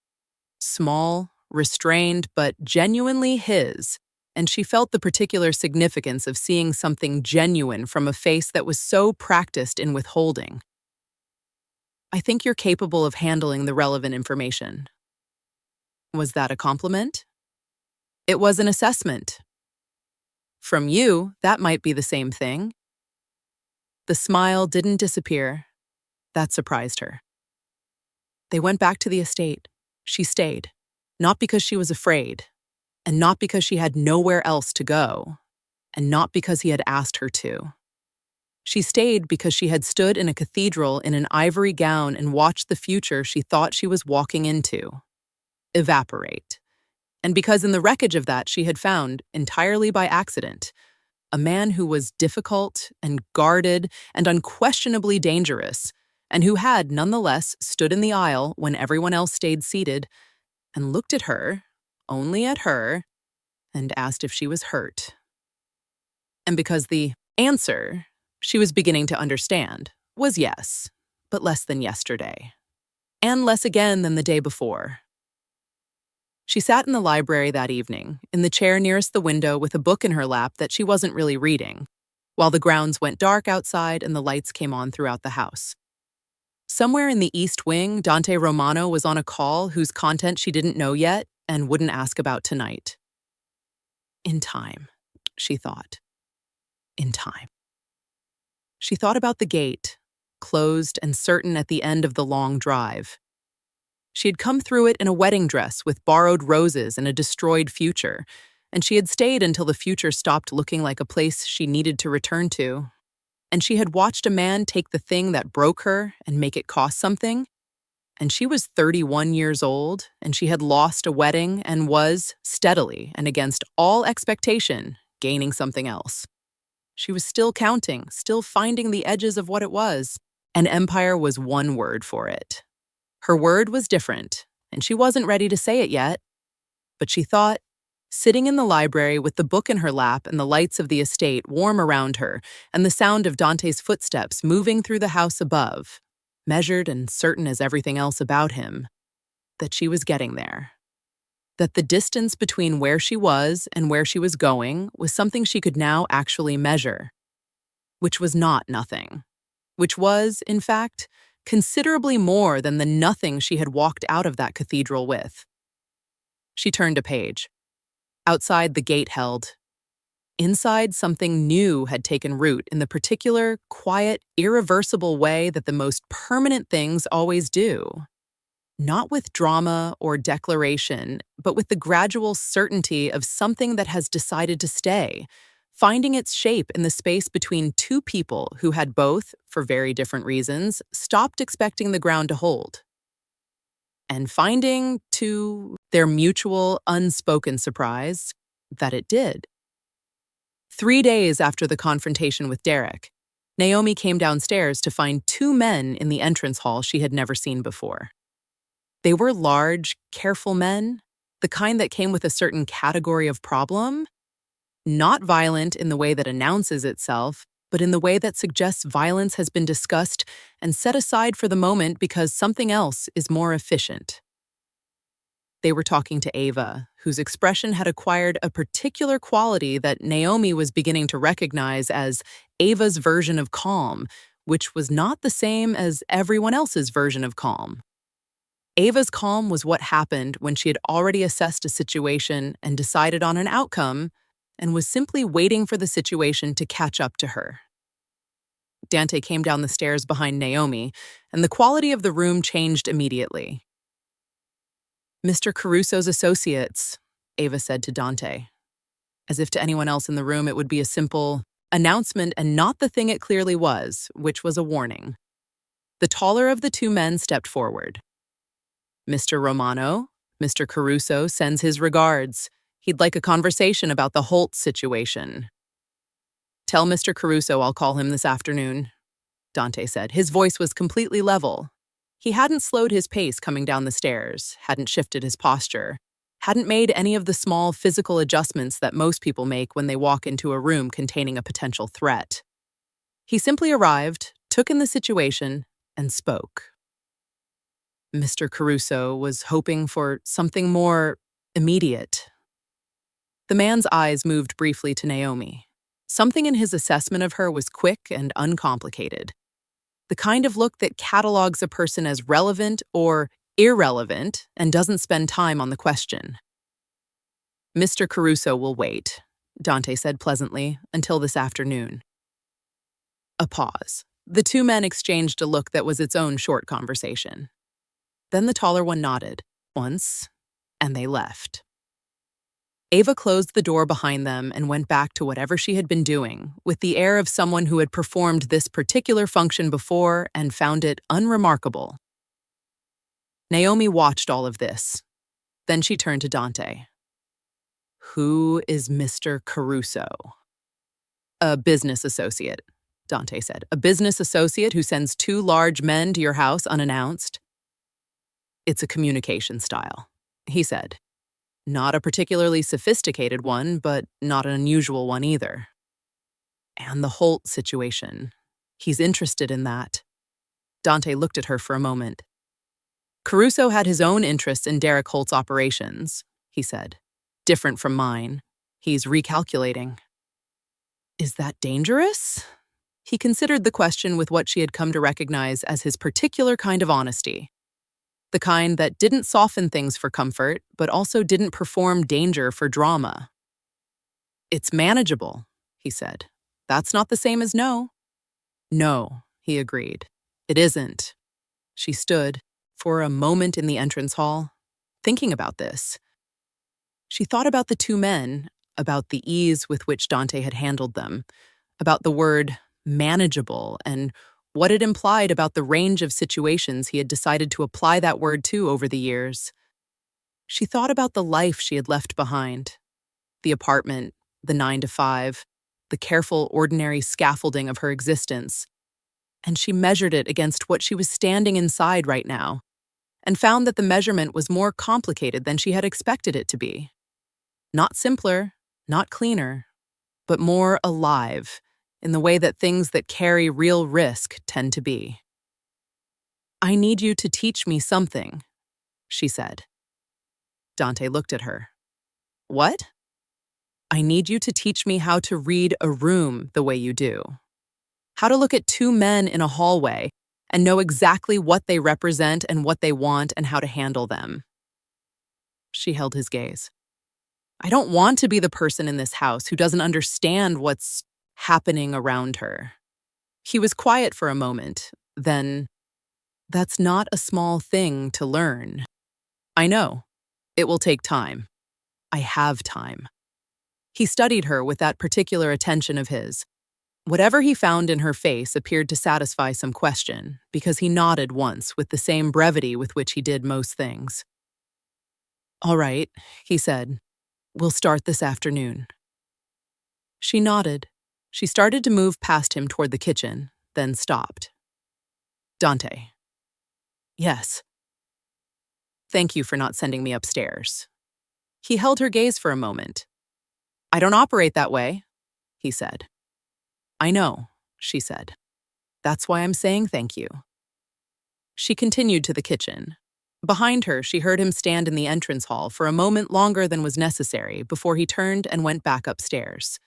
S1: Small, restrained, but genuinely his, and she felt the particular significance of seeing something genuine from a face that was so practiced in withholding. I think you're capable of handling the relevant information. Was that a compliment? It was an assessment. From you, that might be the same thing. The smile didn't disappear. That surprised her. They went back to the estate. She stayed, not because she was afraid, and not because she had nowhere else to go, and not because he had asked her to. She stayed because she had stood in a cathedral in an ivory gown and watched the future she thought she was walking into evaporate. And because in the wreckage of that she had found, entirely by accident, a man who was difficult and guarded and unquestionably dangerous, and who had nonetheless stood in the aisle when everyone else stayed seated and looked at her, only at her, and asked if she was hurt. And because the answer, she was beginning to understand, was yes, but less than yesterday, and less again than the day before. She sat in the library that evening, in the chair nearest the window with a book in her lap that she wasn't really reading, while the grounds went dark outside and the lights came on throughout the house. Somewhere in the East Wing, Dante Romano was on a call whose content she didn't know yet and wouldn't ask about tonight. In time, she thought. In time. She thought about the gate, closed and certain at the end of the long drive. She had come through it in a wedding dress with borrowed roses and a destroyed future, and she had stayed until the future stopped looking like a place she needed to return to. And she had watched a man take the thing that broke her and make it cost something. And she was 31 years old, and she had lost a wedding and was, steadily and against all expectation, gaining something else. She was still counting, still finding the edges of what it was, and empire was one word for it. Her word was different, and she wasn't ready to say it yet. But she thought, sitting in the library with the book in her lap and the lights of the estate warm around her and the sound of Dante's footsteps moving through the house above, measured and certain as everything else about him, that she was getting there. That the distance between where she was and where she was going was something she could now actually measure, which was not nothing, which was, in fact, considerably more than the nothing she had walked out of that cathedral with. She turned a page. Outside, the gate held. Inside, something new had taken root in the particular, quiet, irreversible way that the most permanent things always do. Not with drama or declaration, but with the gradual certainty of something that has decided to stay, finding its shape in the space between two people who had both, for very different reasons, stopped expecting the ground to hold. And finding, to their mutual, unspoken surprise, that it did. 3 days after the confrontation with Derek, Naomi came downstairs to find 2 men in the entrance hall she had never seen before. They were large, careful men, the kind that came with a certain category of problem, not violent in the way that announces itself, but in the way that suggests violence has been discussed and set aside for the moment because something else is more efficient. They were talking to Ava, whose expression had acquired a particular quality that Naomi was beginning to recognize as Ava's version of calm, which was not the same as everyone else's version of calm. Ava's calm was what happened when she had already assessed a situation and decided on an outcome, and was simply waiting for the situation to catch up to her. Dante came down the stairs behind Naomi, and the quality of the room changed immediately. "Mr. Caruso's associates," Ava said to Dante. As if to anyone else in the room it would be a simple announcement and not the thing it clearly was, which was a warning. The taller of the 2 men stepped forward. "Mr. Romano, Mr. Caruso sends his regards. He'd like a conversation about the Holt situation." Tell Mr. Caruso I'll call him this afternoon, Dante said. His voice was completely level. He hadn't slowed his pace coming down the stairs, hadn't shifted his posture, hadn't made any of the small physical adjustments that most people make when they walk into a room containing a potential threat. He simply arrived, took in the situation, and spoke. Mr. Caruso was hoping for something more immediate. The man's eyes moved briefly to Naomi. Something in his assessment of her was quick and uncomplicated. The kind of look that catalogs a person as relevant or irrelevant and doesn't spend time on the question. Mr. Caruso will wait, Dante said pleasantly, until this afternoon. A pause. The two men exchanged a look that was its own short conversation. Then the taller one nodded, once, and they left. Ava closed the door behind them and went back to whatever she had been doing, with the air of someone who had performed this particular function before and found it unremarkable. Naomi watched all of this. Then she turned to Dante. Who is Mr. Caruso? A business associate, Dante said. A business associate who sends two large men to your house unannounced? It's a communication style, he said. Not a particularly sophisticated one, but not an unusual one either. And the Holt situation. He's interested in that. Dante looked at her for a moment. Caruso had his own interests in Derek Holt's operations, he said. Different from mine. He's recalculating. Is that dangerous? He considered the question with what she had come to recognize as his particular kind of honesty. The kind that didn't soften things for comfort, but also didn't perform danger for drama. It's manageable, he said. That's not the same as no. No, he agreed. It isn't. She stood, for a moment in the entrance hall, thinking about this. She thought about the two men, about the ease with which Dante had handled them, about the word manageable and what it implied about the range of situations he had decided to apply that word to over the years. She thought about the life she had left behind, the apartment, the 9-to-5, the careful, ordinary scaffolding of her existence, and she measured it against what she was standing inside right now, and found that the measurement was more complicated than she had expected it to be. Not simpler, not cleaner, but more alive, in the way that things that carry real risk tend to be. I need you to teach me something, she said. Dante looked at her. What? I need you to teach me how to read a room the way you do. How to look at two men in a hallway and know exactly what they represent and what they want and how to handle them. She held his gaze. I don't want to be the person in this house who doesn't understand what's happening around her. He was quiet for a moment, then, that's not a small thing to learn. I know. It will take time. I have time. He studied her with that particular attention of his. Whatever he found in her face appeared to satisfy some question, because he nodded once with the same brevity with which he did most things. All right, he said. We'll start this afternoon. She nodded. She started to move past him toward the kitchen, then stopped. Dante. Yes. Thank you for not sending me upstairs. He held her gaze for a moment. I don't operate that way, he said. I know, she said. That's why I'm saying thank you. She continued to the kitchen. Behind her, she heard him stand in the entrance hall for a moment longer than was necessary before he turned and went back upstairs.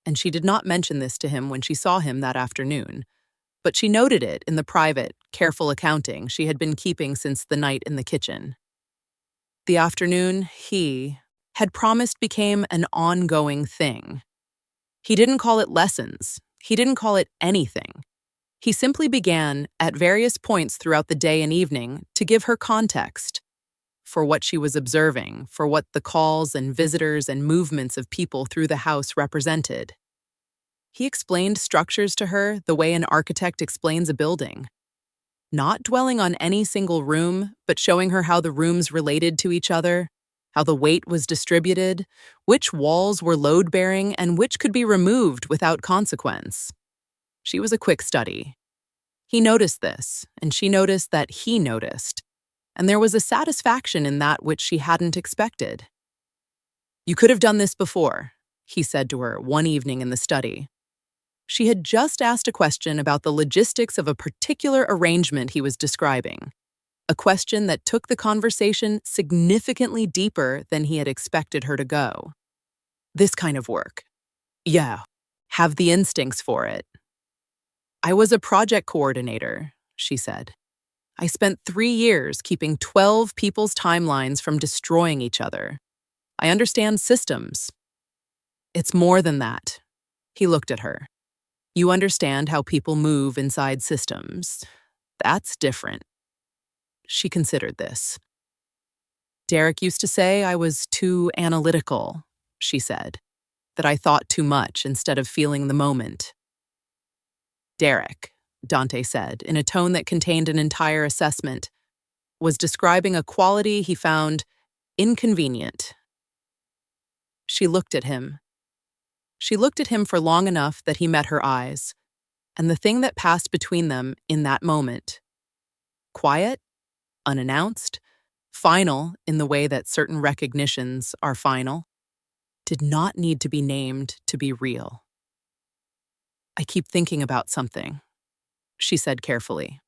S1: And she did not mention this to him when she saw him that afternoon, but she noted it in the private, careful accounting she had been keeping since the night in the kitchen. The afternoon, he had promised became an ongoing thing. He didn't call it lessons. He didn't call it anything. He simply began, at various points throughout the day and evening, to give her context for what she was observing, for what the calls and visitors and movements of people through the house represented. He explained structures to her the way an architect explains a building, not dwelling on any single room, but showing her how the rooms related to each other, how the weight was distributed, which walls were load-bearing, and which could be removed without consequence. She was a quick study. He noticed this, and she noticed that he noticed, and there was a satisfaction in that which she hadn't expected. "You could have done this before," he said to her one evening in the study. She had just asked a question about the logistics of a particular arrangement he was describing, a question that took the conversation significantly deeper than he had expected her to go. "This kind of work. Yeah, have the instincts for it." "I was a project coordinator," she said. "I spent 3 years keeping 12 people's timelines from destroying each other. I understand systems." "It's more than that." He looked at her. "You understand how people move inside systems. That's different." She considered this. "Derek used to say I was too analytical," she said, "that I thought too much instead of feeling the moment." Derek, Dante said, in a tone that contained an entire assessment, was describing a quality he found inconvenient. She looked at him. She looked at him for long enough that he met her eyes, and the thing that passed between them in that moment, quiet, unannounced, final in the way that certain recognitions are final, did not need to be named to be real. "I keep thinking about something," she said carefully.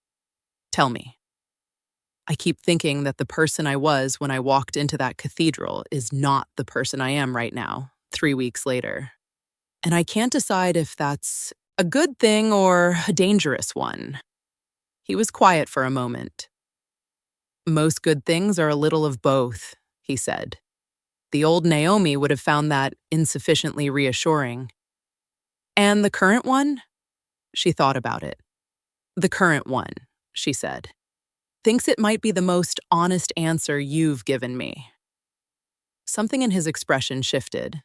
S1: "Tell me." "I keep thinking that the person I was when I walked into that cathedral is not the person I am right now, 3 weeks later. And I can't decide if that's a good thing or a dangerous one." He was quiet for a moment. "Most good things are a little of both," he said. The old Naomi would have found that insufficiently reassuring. "And the current one?" She thought about it. "The current one," she said, "thinks it might be the most honest answer you've given me." Something in his expression shifted.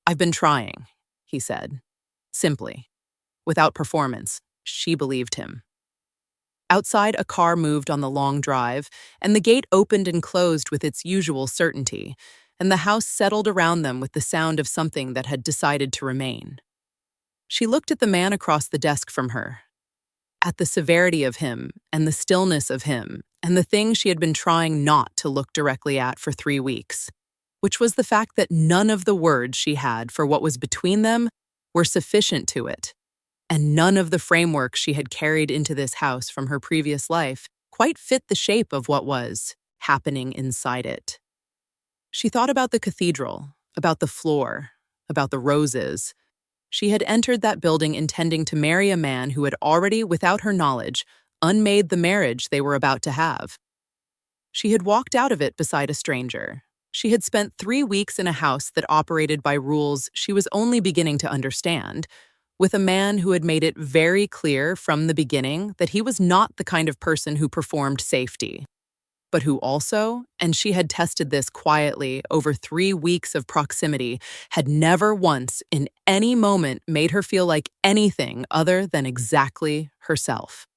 S1: "I've been trying," he said, simply. Without performance, she believed him. Outside, a car moved on the long drive, and the gate opened and closed with its usual certainty, and the house settled around them with the sound of something that had decided to remain. She looked at the man across the desk from her, at the severity of him and the stillness of him, and the thing she had been trying not to look directly at for 3 weeks, which was the fact that none of the words she had for what was between them were sufficient to it, and none of the framework she had carried into this house from her previous life quite fit the shape of what was happening inside it. She thought about the cathedral, about the floor, about the roses. She had entered that building intending to marry a man who had already, without her knowledge, unmade the marriage they were about to have. She had walked out of it beside a stranger. She had spent 3 weeks in a house that operated by rules she was only beginning to understand, with a man who had made it very clear from the beginning that he was not the kind of person who performed safety, but who also, and she had tested this quietly over 3 weeks of proximity, had never once in any moment made her feel like anything other than exactly herself.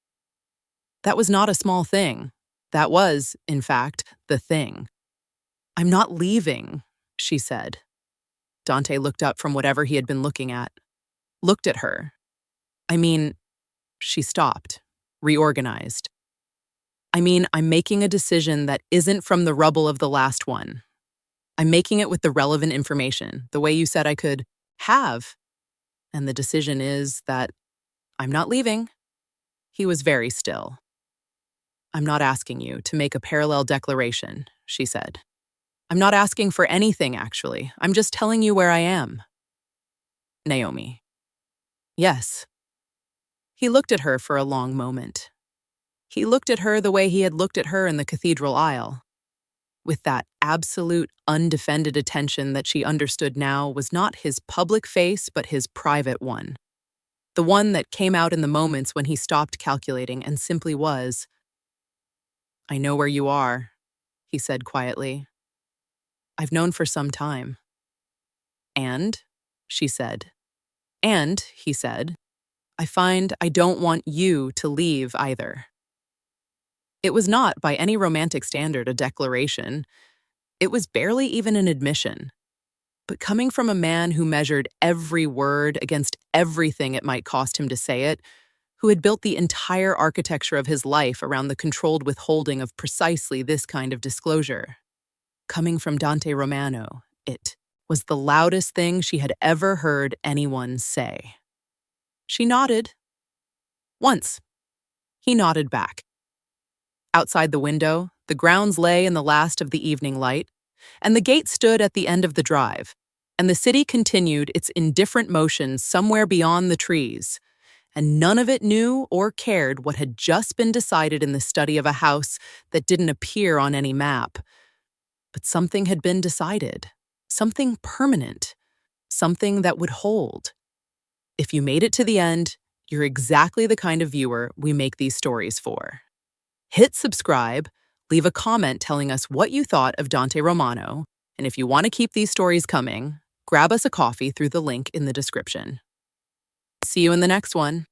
S1: That was not a small thing. That was, in fact, the thing. "I'm not leaving," she said. Dante looked up from whatever he had been looking at. Looked at her. She stopped, reorganized. "I'm making a decision that isn't from the rubble of the last one. I'm making it with the relevant information, the way you said I could have. And the decision is that I'm not leaving." He was very still. "I'm not asking you to make a parallel declaration," she said. "I'm not asking for anything, actually. I'm just telling you where I am." "Naomi." "Yes." He looked at her for a long moment. He looked at her the way he had looked at her in the cathedral aisle, with that absolute, undefended attention that she understood now was not his public face but his private one, the one that came out in the moments when he stopped calculating and simply was. "I know where you are," he said quietly. "I've known for some time." "And?" she said. "And," he said, "I find I don't want you to leave either." It was not, by any romantic standard, a declaration. It was barely even an admission. But coming from a man who measured every word against everything it might cost him to say it, who had built the entire architecture of his life around the controlled withholding of precisely this kind of disclosure. Coming from Dante Romano, it was the loudest thing she had ever heard anyone say. She nodded. Once. He nodded back. Outside the window, the grounds lay in the last of the evening light, and the gate stood at the end of the drive, and the city continued its indifferent motion somewhere beyond the trees, and none of it knew or cared what had just been decided in the study of a house that didn't appear on any map. But something had been decided, something permanent, something that would hold. If you made it to the end, you're exactly the kind of viewer we make these stories for. Hit subscribe, leave a comment telling us what you thought of Dante Romano, and if you want to keep these stories coming, grab us a coffee through the link in the description. See you in the next one.